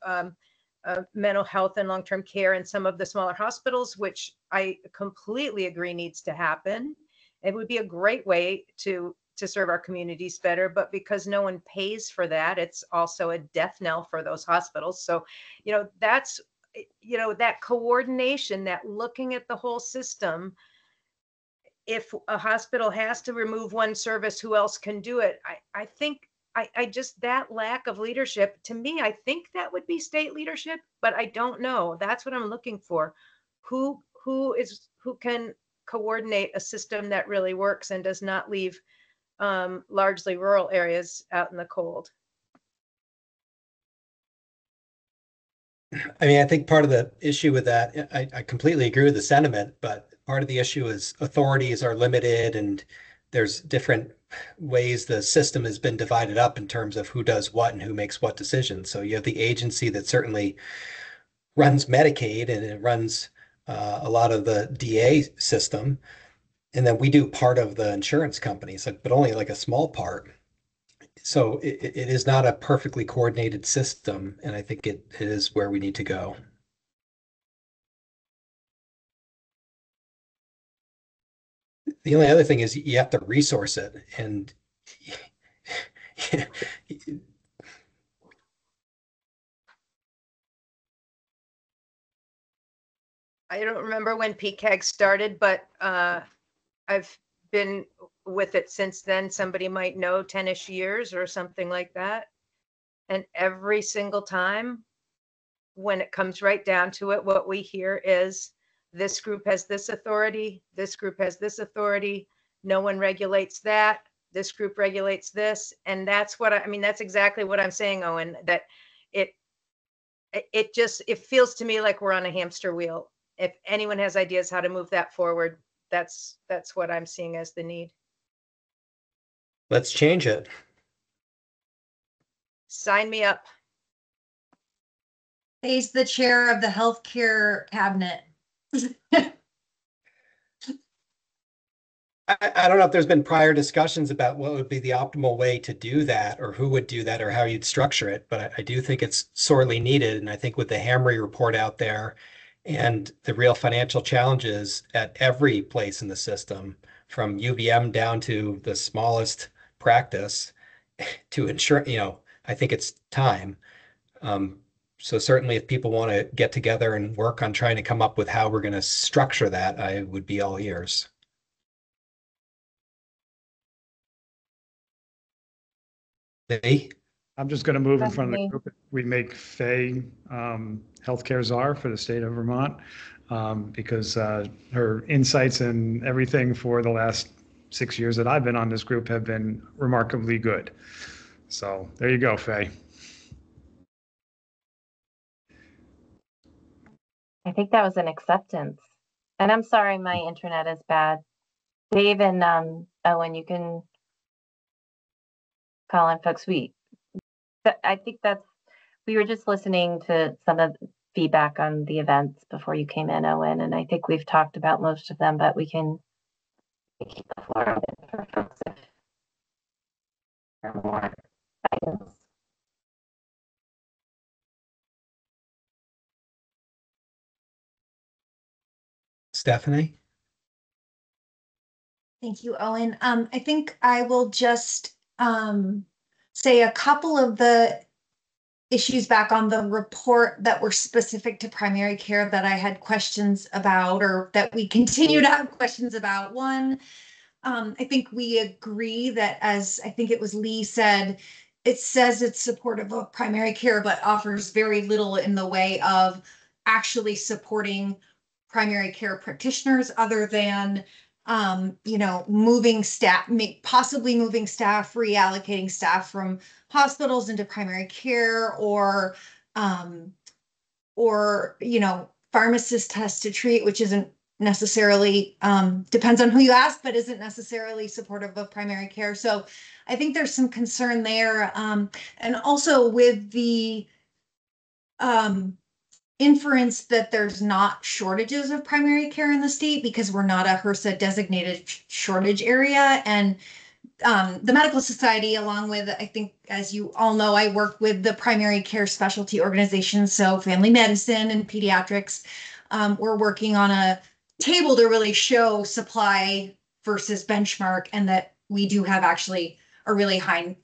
mental health and long-term care in some of the smaller hospitals, which I completely agree needs to happen. It would be a great way to serve our communities better, but because no one pays for that, it's also a death knell for those hospitals. So, that's, that coordination, that looking at the whole system. If a hospital has to remove one service, who else can do it? I think I just, that lack of leadership, to me, I think that would be state leadership, but I don't know. That's what I'm looking for. Who can coordinate a system that really works and does not leave largely rural areas out in the cold? I mean, I think part of the issue with that, I completely agree with the sentiment, but part of the issue is authorities are limited and there's different ways the system has been divided up in terms of who does what and who makes what decisions. So you have the agency that certainly runs Medicaid and it runs a lot of the DA system. And then we do part of the insurance companies, but only like a small part. So it is not a perfectly coordinated system, and I think it is where we need to go. The only other thing is you have to resource it, and I don't remember when PCAG started, but I've been with it since then. Somebody might know 10-ish years or something like that. And every single time, when it comes right down to it, what we hear is this group has this authority, this group has this authority, no one regulates that, this group regulates this. And that's what I mean, that's exactly what I'm saying, Owen, that it feels to me like we're on a hamster wheel. If anyone has ideas how to move that forward, that's what I'm seeing as the need. Let's change it. Sign me up. He's the chair of the healthcare cabinet. I don't know if there's been prior discussions about what would be the optimal way to do that or who would do that or how you'd structure it, but I do think it's sorely needed. And I think with the Hamry report out there and the real financial challenges at every place in the system, from UVM down to the smallest practice to ensure, I think it's time. So certainly if people want to get together and work on trying to come up with how we're going to structure that, I would be all ears. They I'm just going to move in front of the Stephanie. group. We make Faye healthcare czar for the state of Vermont because her insights and everything for the last 6 years that I've been on this group have been remarkably good. So there you go, Faye. I think that was an acceptance. And I'm sorry, my internet is bad. Dave and Owen, you can call in folks. I think we were just listening to some of the feedback on the events before you came in, Owen, and I think we've talked about most of them, but we can keep the floor open for folks if there are more items. Stephanie? Thank you, Owen. I think I will just say a couple of the issues back on the report that were specific to primary care that I had questions about, or that we continue to have questions about. One, I think we agree that, as I think it was Lee said, it says it's supportive of primary care, but offers very little in the way of actually supporting primary care practitioners other than moving staff, possibly moving staff, reallocating staff from hospitals into primary care, or pharmacist test to treat, which isn't necessarily depends on who you ask, but isn't necessarily supportive of primary care. So I think there's some concern there. And also with the inference that there's not shortages of primary care in the state because we're not a HRSA designated shortage area. And the Medical Society, along with, I think, as you all know, I work with the primary care specialty organizations, so family medicine and pediatrics. We're working on a table to really show supply versus benchmark, and that we do have actually a really high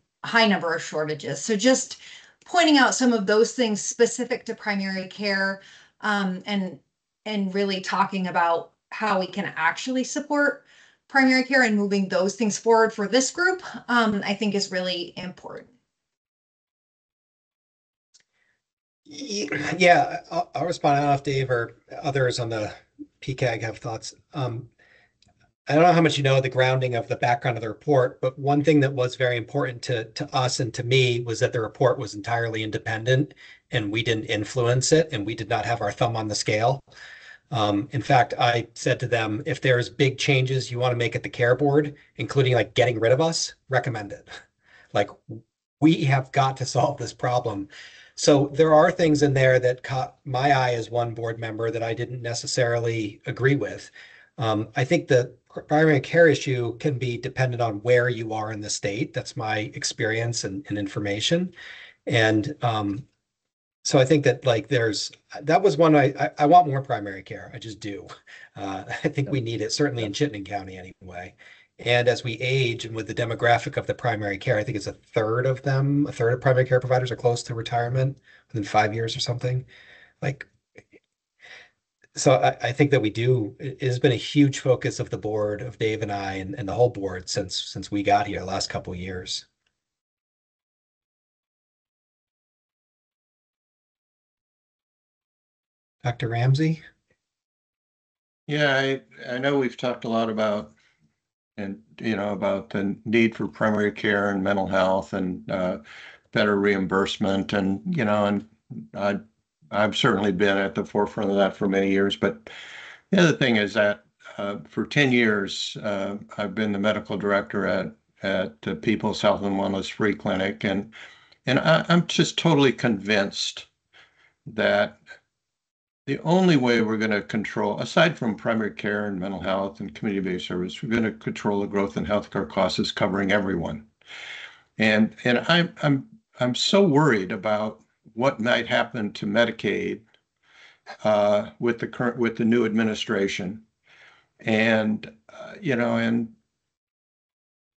number of shortages. So just pointing out some of those things specific to primary care, and really talking about how we can actually support primary care and moving those things forward for this group, I think is really important. Yeah, I'll respond. I don't know if Dave or others on the PCAG have thoughts. I don't know how much you know the grounding of the background of the report, but one thing that was very important to us and to me was that the report was entirely independent and we didn't influence it and we did not have our thumb on the scale. In fact, I said to them, if there's big changes you want to make at the care board, including like getting rid of us, recommend it. Like, we have got to solve this problem. So there are things in there that caught my eye as one board member that I didn't necessarily agree with. I think the primary care issue can be dependent on where you are in the state. That's my experience and information. And so I think that that was one I want more primary care. I just do. I think we need it, certainly in Chittenden County anyway. And as we age and with the demographic of the primary care, I think it's a third of primary care providers are close to retirement within 5 years or something. So I think that it has been a huge focus of the board, of Dave and I, and the whole board since we got here the last couple of years. Dr. Ramsey? Yeah, I know we've talked a lot about about the need for primary care and mental health and better reimbursement, and I've certainly been at the forefront of that for many years. But the other thing is that for 10 years I've been the medical director at People's Health and Wellness Free Clinic, and I'm just totally convinced that the only way we're going to control, aside from primary care and mental health and community-based service, we're going to control the growth in healthcare costs is covering everyone. And I'm so worried about what might happen to Medicaid with the new administration. And and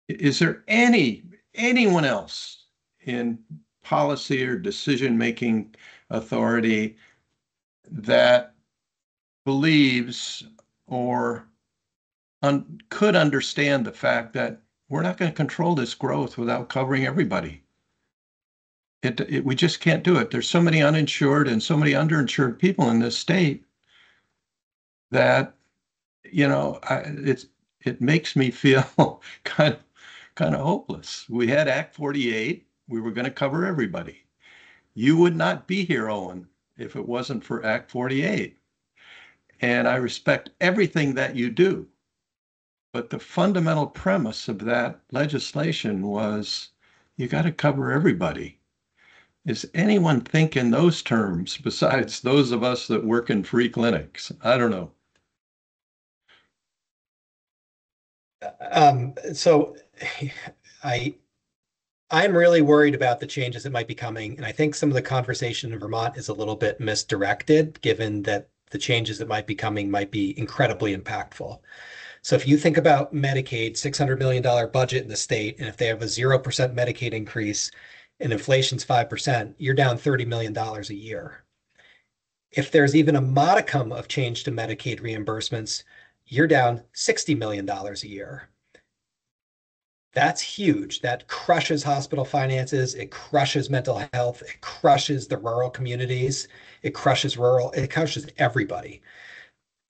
is there anyone else in policy or decision-making authority that believes or could understand the fact that we're not going to control this growth without covering everybody? We just can't do it. There's so many uninsured and so many underinsured people in this state that, it makes me feel kind of hopeless. We had Act 48. We were going to cover everybody. You would not be here, Owen, if it wasn't for Act 48. And I respect everything that you do. But the fundamental premise of that legislation was you got to cover everybody. Is anyone think in those terms besides those of us that work in free clinics? I don't know. So I'm really worried about the changes that might be coming, and I think some of the conversation in Vermont is a little bit misdirected, given that the changes that might be coming might be incredibly impactful. So if you think about Medicaid, $600 million budget in the state, and if they have a 0% Medicaid increase and inflation's 5%, you're down $30 million a year. If there's even a modicum of change to Medicaid reimbursements, you're down $60 million a year. That's huge. That crushes hospital finances. It crushes mental health. It crushes the rural communities. It crushes everybody.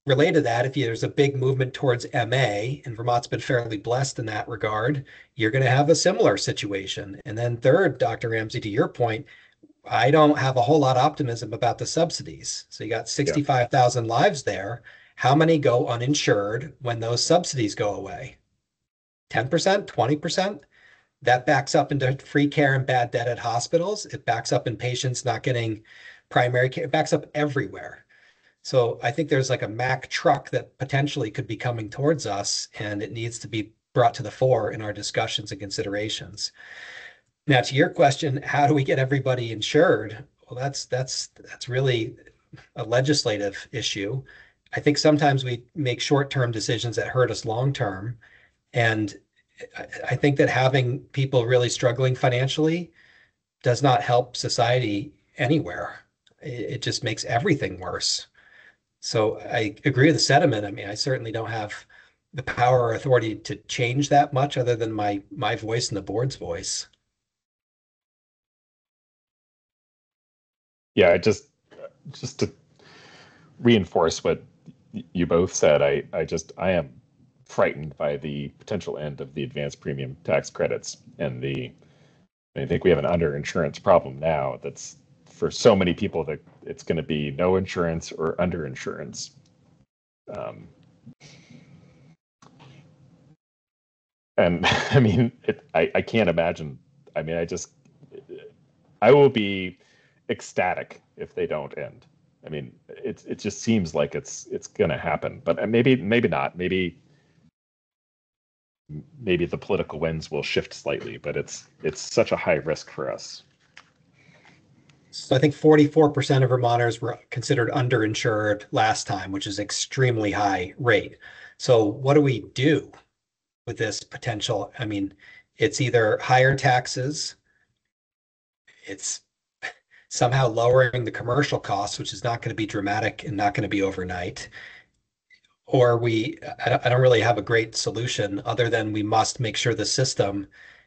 Related to that, if there's a big movement towards MA, and Vermont's been fairly blessed in that regard, you're going to have a similar situation. And then third, Dr. Ramsey, to your point, I don't have a whole lot of optimism about the subsidies. So you got 65,000 lives there. How many go uninsured when those subsidies go away? 10%, 20%? That backs up into free care and bad debt at hospitals. It backs up in patients not getting primary care. It backs up everywhere. So I think there's like a Mack truck that potentially could be coming towards us, and it needs to be brought to the fore in our discussions and considerations. Now, to your question, how do we get everybody insured? Well, that's really a legislative issue. I think sometimes we make short-term decisions that hurt us long-term. And I think that having people really struggling financially does not help society anywhere. It just makes everything worse. So I agree with the sentiment. I mean, I certainly don't have the power or authority to change that much other than my voice and the board's voice. Yeah, just to reinforce what you both said, I am frightened by the potential end of the advanced premium tax credits, and I think we have an underinsurance problem now that's for so many people that it's going to be no insurance or underinsurance. And I mean, I can't imagine. I mean, I will be ecstatic if they don't end. I mean, it just seems like it's going to happen, but maybe not. Maybe the political winds will shift slightly, but it's such a high risk for us. So I think 44% of Vermonters were considered underinsured last time, which is extremely high rate. So what do we do with this potential? I mean, it's either higher taxes, it's somehow lowering the commercial costs, which is not going to be dramatic and not going to be overnight. Or I don't really have a great solution other than we must make sure the system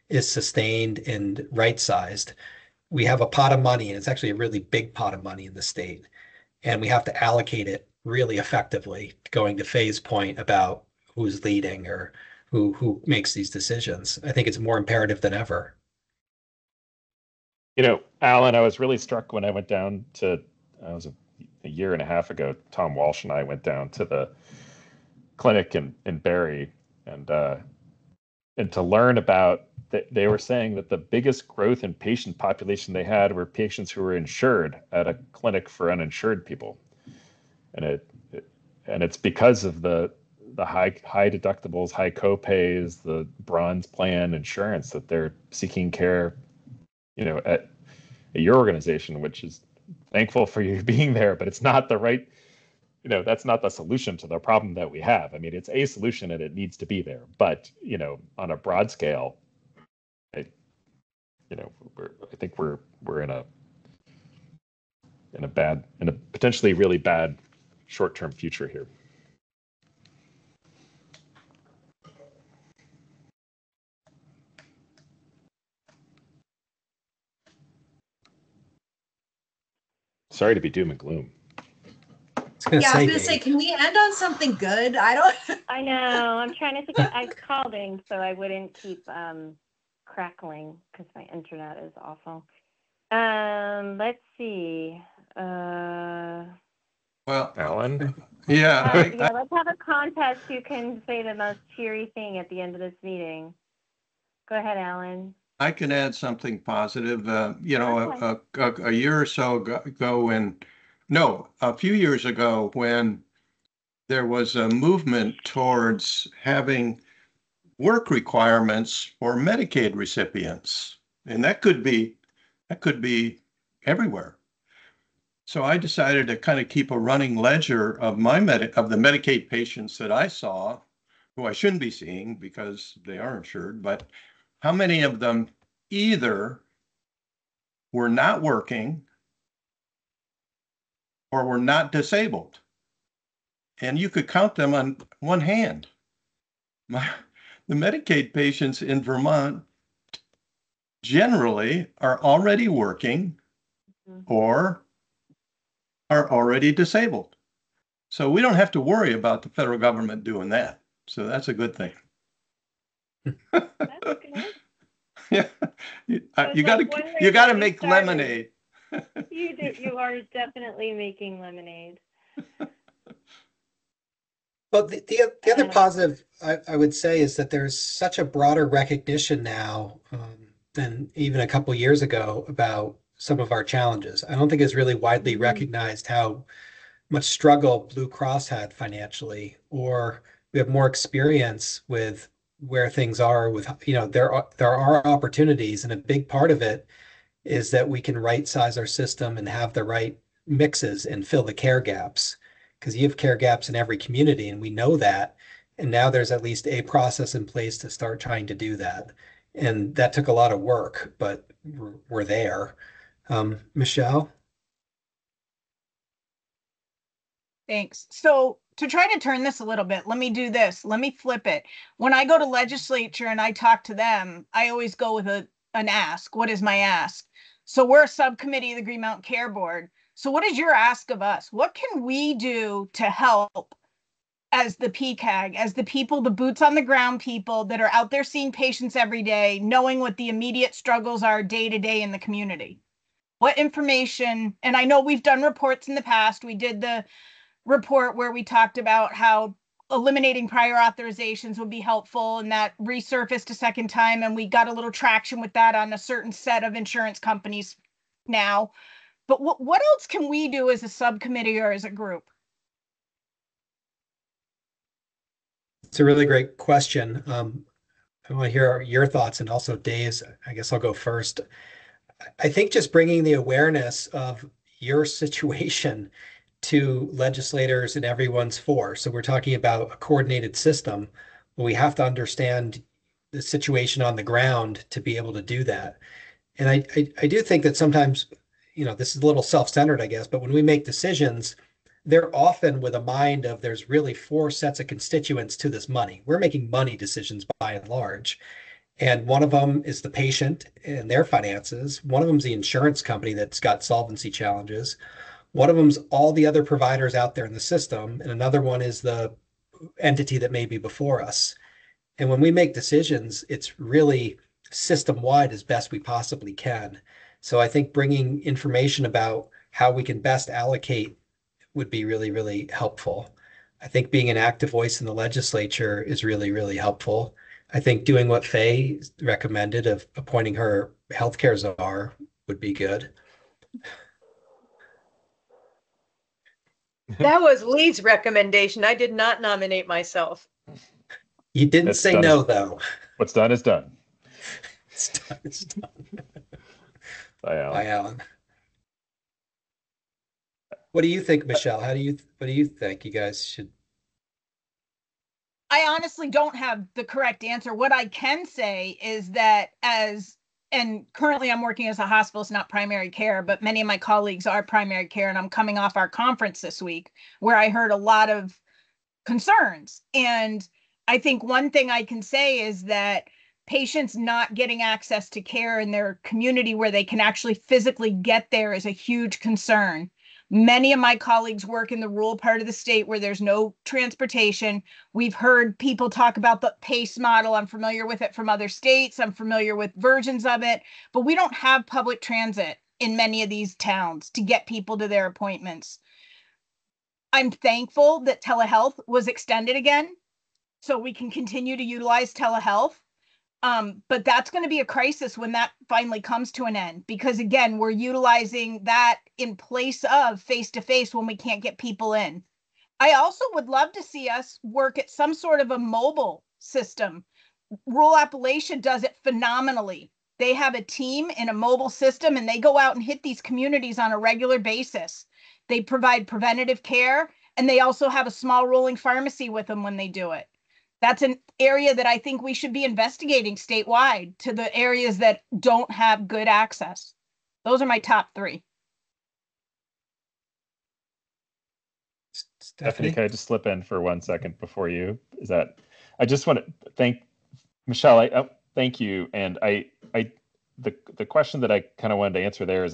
is sustained and right-sized. We have a pot of money, and it's actually a really big pot of money in the state, and we have to allocate it really effectively, going to Faye's point about who's leading or who makes these decisions. I think it's more imperative than ever. You know, Alan, I was really struck when I went down to, I was a year and a half ago, Tom Walsh and I went down to the clinic in Barrie, and to learn about that, they were saying that the biggest growth in patient population they had were patients who were insured at a clinic for uninsured people, and it's because of the high deductibles, high copays, the bronze plan insurance that they're seeking care, at your organization, which is thankful for you being there, but it's not the right, that's not the solution to the problem that we have. I mean, it's a solution and it needs to be there, but, on a broad scale, I think we're in a potentially really bad short-term future here. Sorry to be doom and gloom. Yeah, I was gonna say, can we end on something good? I don't. I know. I'm trying to think. I called in so I wouldn't keep crackling because my internet is awful. Let's see. Well, Alan? yeah, Yeah, let's have a contest who can say the most cheery thing at the end of this meeting. Go ahead, Alan. I can add something positive. Okay. A year or so ago a few years ago when there was a movement towards having work requirements for Medicaid recipients, and that could be everywhere. So I decided to kind of keep a running ledger of of the Medicaid patients that I saw, who I shouldn't be seeing because they are insured, but how many of them either were not working or were not disabled. And you could count them on one hand. The Medicaid patients in Vermont generally are already working or are already disabled. So we don't have to worry about the federal government doing that. So that's a good thing. That's good. Yeah, So you got to make lemonade. You do. You are definitely making lemonade. Well, the other positive I would say is that there's such a broader recognition now than even a couple years ago about some of our challenges. I don't think it's really widely recognized how much struggle Blue Cross had financially, or we have more experience with where things are with, there are opportunities, and a big part of it is that we can right size our system and have the right mixes and fill the care gaps. Because you have care gaps in every community, and we know that. And now there's at least a process in place to start trying to do that. And that took a lot of work, but we're there. Michelle? Thanks. So to try to turn this a little bit, let me do this. Let me flip it. When I go to legislature and I talk to them, I always go with an ask. What is my ask? So we're a subcommittee of the Green Mountain Care Board. So what is your ask of us? What can we do to help as the PCAG, as the people, the boots on the ground people that are out there seeing patients every day, knowing what the immediate struggles are day to day in the community? What information, and I know we've done reports in the past. We did the report where we talked about how eliminating prior authorizations would be helpful, and that resurfaced a second time, and we got a little traction with that on a certain set of insurance companies now. But what else can we do as a subcommittee or as a group? It's a really great question. I want to hear your thoughts, and also Dave's. I guess I'll go first. I think just bringing the awareness of your situation to legislators and everyone's for. So we're talking about a coordinated system. We have to understand the situation on the ground to be able to do that. And I do think that sometimes, this is a little self-centered, I guess, but when we make decisions, they're often with a mind of there's really four sets of constituents to this money. We're making money decisions by and large. And one of them is the patient and their finances. One of them is the insurance company that's got solvency challenges. One of them's all the other providers out there in the system, and another one is the entity that may be before us. And when we make decisions, it's really system-wide as best we possibly can. So I think bringing information about how we can best allocate would be really, really helpful. I think being an active voice in the legislature is really, really helpful. I think doing what Faye recommended of appointing her healthcare czar would be good. That was Lee's recommendation. I did not nominate myself. You didn't say no, though. What's done is done. It's done. It's done. Bye, Alan. Bye, Alan. What do you think, Michelle? What do you think you guys should? I honestly don't have the correct answer. What I can say is that and currently I'm working as a hospitalist, not primary care, but many of my colleagues are primary care, and I'm coming off our conference this week where I heard a lot of concerns. And I think one thing I can say is that patients not getting access to care in their community where they can actually physically get there is a huge concern. Many of my colleagues work in the rural part of the state where there's no transportation. We've heard people talk about the PACE model. I'm familiar with it from other states. I'm familiar with versions of it, but we don't have public transit in many of these towns to get people to their appointments. I'm thankful that telehealth was extended again, so we can continue to utilize telehealth. But that's going to be a crisis when that finally comes to an end, because again, we're utilizing that in place of face-to-face when we can't get people in. I also would love to see us work at some sort of a mobile system. Rural Appalachia does it phenomenally. They have a team in a mobile system and they go out and hit these communities on a regular basis. They provide preventative care, and they also have a small rolling pharmacy with them when they do it. That's an area that I think we should be investigating statewide to the areas that don't have good access. Those are my top 3. Stephanie, can I just slip in for 1 second before you? I just want to thank Michelle. Thank you. And the question that I kind of wanted to answer there is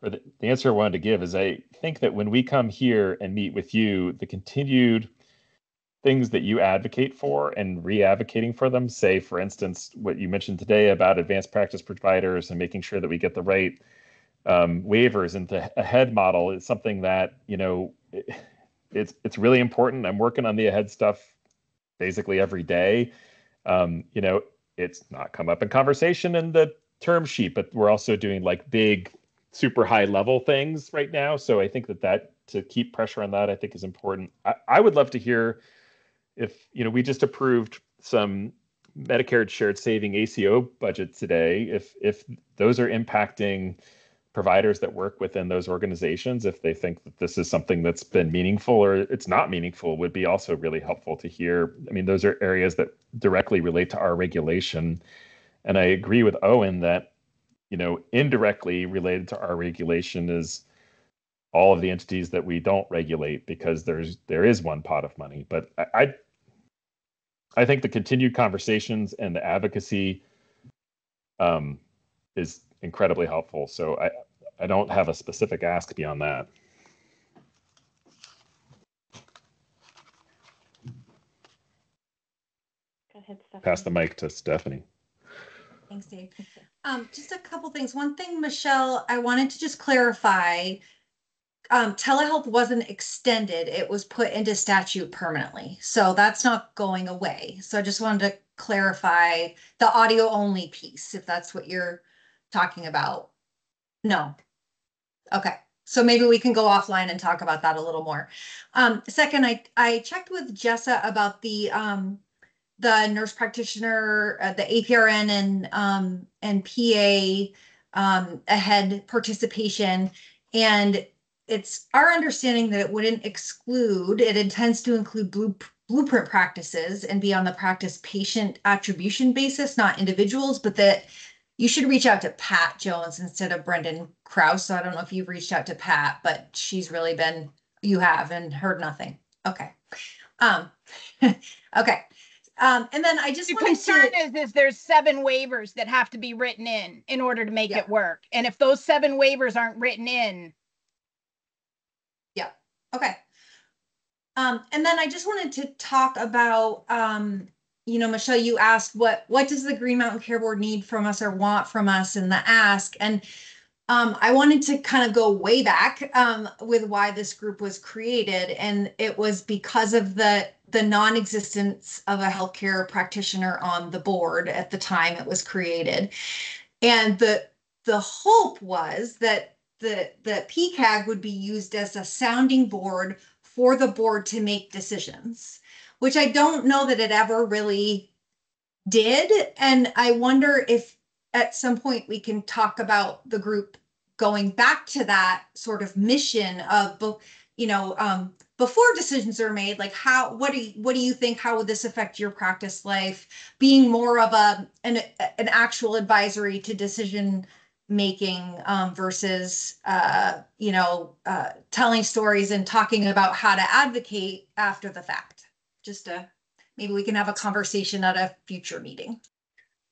the answer I wanted to give is I think that when we come here and meet with you, the continued things that you advocate for and re-advocating for them, say, for instance, what you mentioned today about advanced practice providers and making sure that we get the right waivers into a AHEAD model is something that, it's really important. I'm working on the AHEAD stuff basically every day. It's not come up in conversation in the term sheet, but we're also doing like big, super high level things right now. So I think that to keep pressure on that, I think is important. I would love to hear if, we just approved some Medicare shared saving ACO budget today, if those are impacting providers that work within those organizations, if they think that this is something that's been meaningful or it's not meaningful, would be also really helpful to hear. I mean, those are areas that directly relate to our regulation. And I agree with Owen that, indirectly related to our regulation is all of the entities that we don't regulate, because there is one pot of money. But I think the continued conversations and the advocacy is incredibly helpful. So I don't have a specific ask beyond that. Go ahead, Stephanie. Pass the mic to Stephanie. Thanks, Dave. Just a couple things. One thing, Michelle, I wanted to just clarify. Telehealth wasn't extended. It was put into statute permanently. So that's not going away. So I just wanted to clarify the audio only piece, if that's what you're talking about. No. Okay. So maybe we can go offline and talk about that a little more. Second, I checked with Jessa about the nurse practitioner, the APRN and PA AHEAD participation, and it's our understanding that it wouldn't exclude. It intends to include blueprint practices and be on the practice patient attribution basis, not individuals, but that you should reach out to Pat Jones instead of Brendan Krause. So I don't know if you've reached out to Pat, but she's really been, you have, and heard nothing. Okay. Okay. And then I just the concern is there's 7 waivers that have to be written in order to make it work. And if those 7 waivers aren't written in. Yeah. Okay. And then I just wanted to talk about, Michelle, you asked what does the Green Mountain Care Board need from us or want from us in the ask? And I wanted to kind of go way back with why this group was created. And it was because of the non-existence of a healthcare practitioner on the board at the time it was created. And the hope was that the PCAG would be used as a sounding board for the board to make decisions, which I don't know that it ever really did. And I wonder if at some point we can talk about the group going back to that sort of mission of, before decisions are made, like what do you think, how would this affect your practice life, being more of an actual advisory to decision making versus telling stories and talking about how to advocate after the fact. Just maybe we can have a conversation at a future meeting.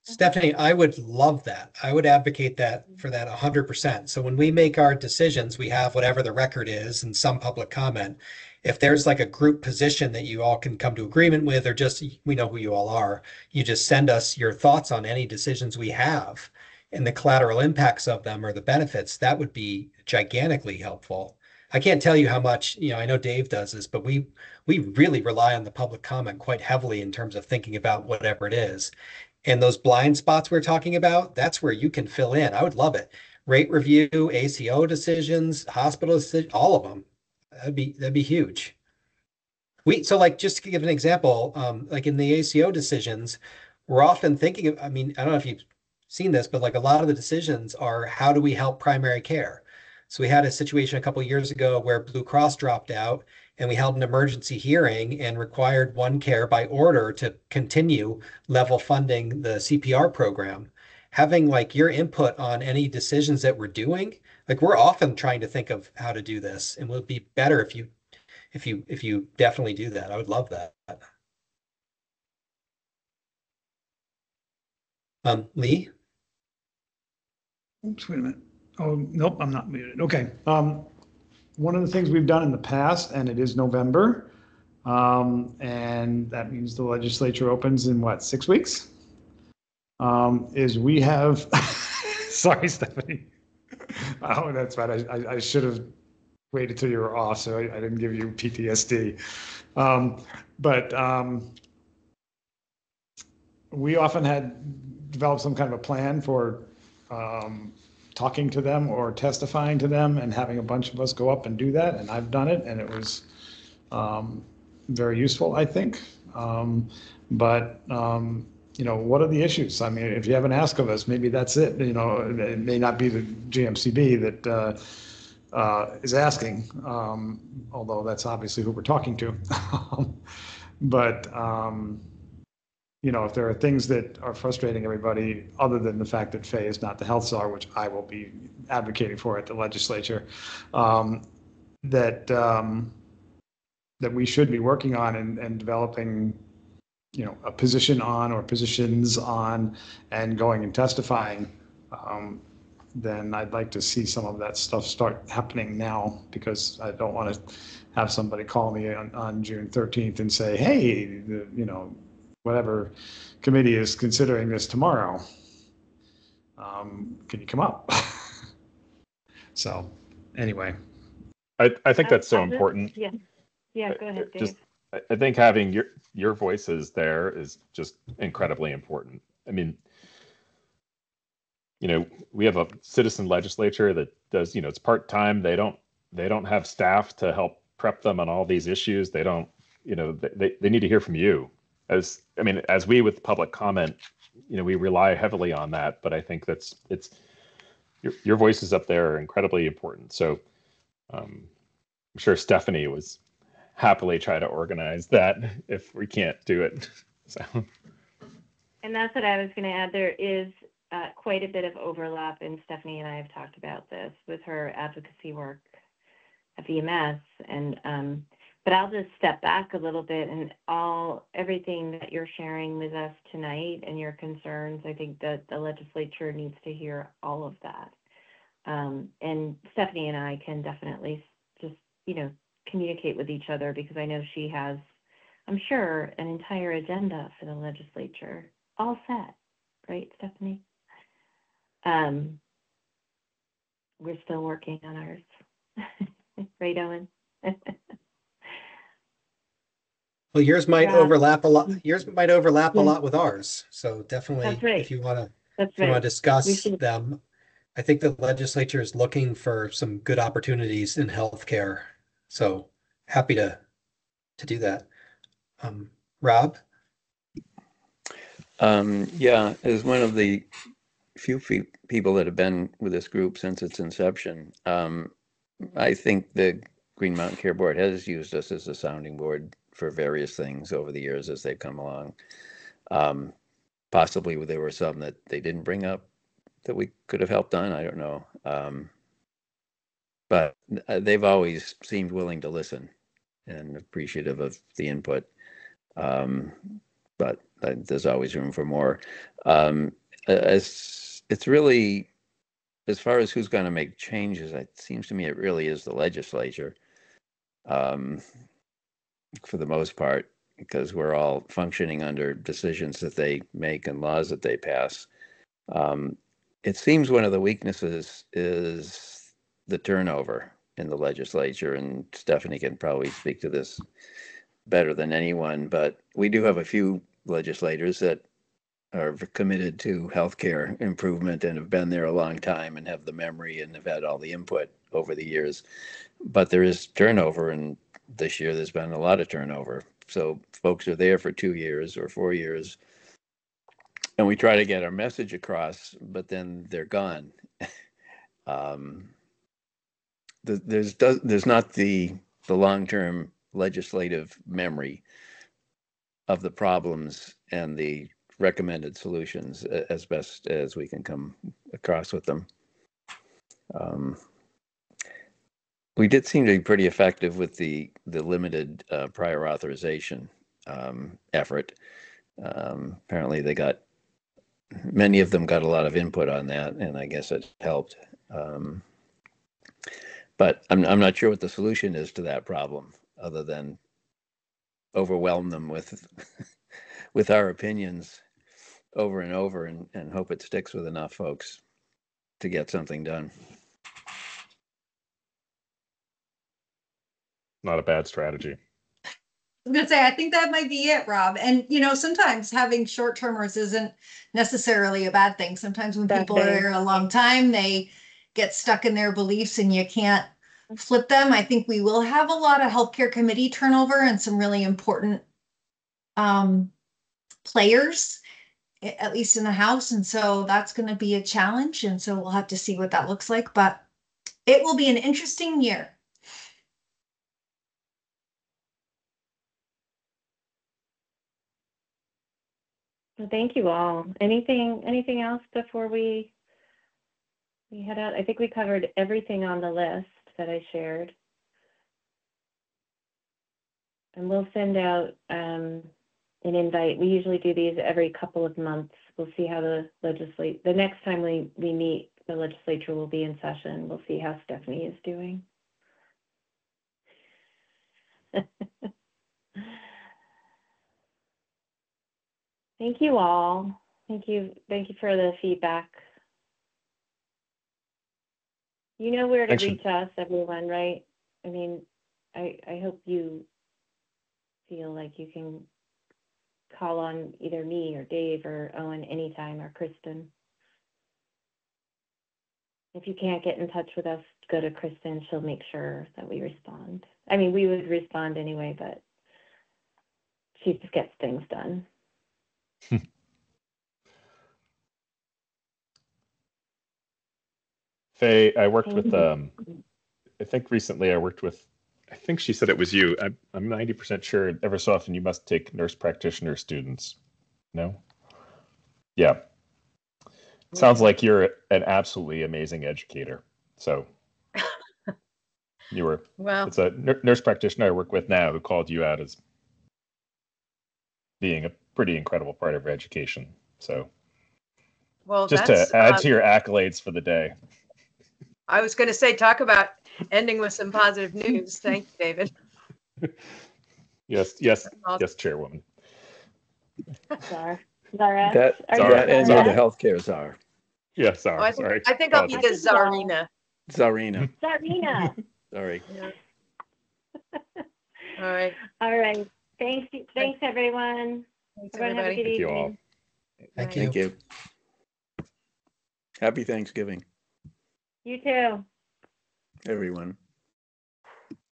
Stephanie, I would love that. I would advocate that for that 100%. So when we make our decisions, we have whatever the record is and some public comment. If there's like a group position that you all can come to agreement with, or just we know who you all are, you just send us your thoughts on any decisions we have and the collateral impacts of them or the benefits. That would be gigantically helpful. I can't tell you how much, I know Dave does this, but we really rely on the public comment quite heavily in terms of thinking about whatever it is. And those blind spots we're talking about, that's where you can fill in. I would love it. Rate review, ACO decisions, hospital decisions, all of them. That'd be huge. So like just to give an example, like in the ACO decisions, we're often thinking of, I mean, I don't know if you've seen this, but like a lot of the decisions are how do we help primary care? So we had a situation a couple of years ago where Blue Cross dropped out and we held an emergency hearing and required OneCare by order to continue level funding the CPR program. Having like your input on any decisions that we're doing, like we're often trying to think of how to do this, and it would be better if you definitely do that. I would love that. Lee? Oops, wait a minute. Oh, nope, I'm not muted. Okay. One of the things we've done in the past, and it is November, and that means the legislature opens in what, 6 weeks? Is we have, sorry, Stephanie. Oh, that's right. I should have waited till you were off, so I didn't give you PTSD. But we often had developed some kind of a plan for talking to them or testifying to them and having a bunch of us go up and do that. And I've done it, and it was very useful, I think. But what are the issues? I mean, if you have an ask of us, maybe that's it. It may not be the GMCB that is asking, although that's obviously who we're talking to. But if there are things that are frustrating everybody, other than the fact that Faye is not the health czar, which I will be advocating for at the legislature, that we should be working on and developing, a position on or positions on and going and testifying, then I'd like to see some of that stuff start happening now, because I don't want to have somebody call me on June 13th and say, hey, whatever committee is considering this tomorrow, can you come up? So anyway. I think that's so I'll just- important. Yeah, go ahead, Dave. Just, I think having your voices there is just incredibly important. I mean, we have a citizen legislature that does, it's part-time. They don't have staff to help prep them on all these issues. They don't, they need to hear from you. As we with public comment, we rely heavily on that, but I think it's your voices up there are incredibly important. So I'm sure Stephanie was happily try to organize that if we can't do it. So. And that's what I was going to add. There is quite a bit of overlap, and Stephanie and I have talked about this with her advocacy work at VMS, and but I'll just step back a little bit, and everything that you're sharing with us tonight and your concerns, I think that the legislature needs to hear all of that. And Stephanie and I can definitely just, communicate with each other, because I know she has, I'm sure, an entire agenda for the legislature all set, right, Stephanie? We're still working on ours. Right, Owen? Well, yours might Yeah. overlap a lot. Yours might overlap a Yeah. lot with ours. So definitely, That's right. if you want That's to right. discuss them, I think the legislature is looking for some good opportunities in healthcare. So happy to do that. Rob? Yeah, as one of the few people that have been with this group since its inception, I think the Green Mountain Care Board has used us as a sounding board for various things over the years as they've come along. Possibly there were some that they didn't bring up that we could have helped on, I don't know. But they've always seemed willing to listen and appreciative of the input. but there's always room for more. It's really, as far as who's going to make changes, it seems to me it really is the legislature, for the most part, because we're all functioning under decisions that they make and laws that they pass. It seems one of the weaknesses is the turnover in the legislature, and Stephanie can probably speak to this better than anyone, but we do have a few legislators that are committed to healthcare improvement and have been there a long time and have the memory and have had all the input over the years. But there is turnover, and this year there's been a lot of turnover. So folks are there for 2 years or 4 years, and we try to get our message across, but then they're gone. There's not the long-term legislative memory of the problems and the recommended solutions as best as we can come across with them. We did seem to be pretty effective with the limited prior authorization effort. Apparently many of them got a lot of input on that, and I guess it helped. But I'm not sure what the solution is to that problem, other than overwhelm them with with our opinions over and over, and hope it sticks with enough folks to get something done. Not a bad strategy. I was gonna say, I think that might be it, Rob. And sometimes having short-termers isn't necessarily a bad thing. Sometimes when people are there a long time, they get stuck in their beliefs and you can't flip them. I think we will have a lot of healthcare committee turnover and some really important players, at least in the House. And so that's going to be a challenge. And so we'll have to see what that looks like. But it will be an interesting year. Well, thank you all. Anything else before we head out? I think we covered everything on the list that I shared. And we'll send out an invite. We usually do these every couple of months. We'll see how the next time we meet, the legislature will be in session. We'll see how Stephanie is doing. Thank you all. Thank you for the feedback. You know where to reach us, everyone, right? I mean, I hope you feel like you can call on either me or Dave or Owen anytime, or Kristen. If you can't get in touch with us, go to Kristen. She'll make sure that we respond. I mean, we would respond anyway, but she just gets things done. Faye, I worked with, I think recently I worked with, I think she said it was you. I'm 90% sure every so often you must take nurse practitioner students. No? Yeah. Sounds like you're an absolutely amazing educator. So you were, it's a nurse practitioner I work with now who called you out as being a pretty incredible part of her education. So just to add to your accolades for the day. I was going to say, talk about ending with some positive news. Thank you, David. Yes, Chairwoman. Zara. That and you're the healthcare czar. Yes, Zara. Sorry. I think I'll be the Czarina. Zarina. Sorry. Yeah. All right. All right. Thanks, everyone. Thanks, Everyone have a everybody. good evening. All. Thank you. Happy Thanksgiving, You too. everyone.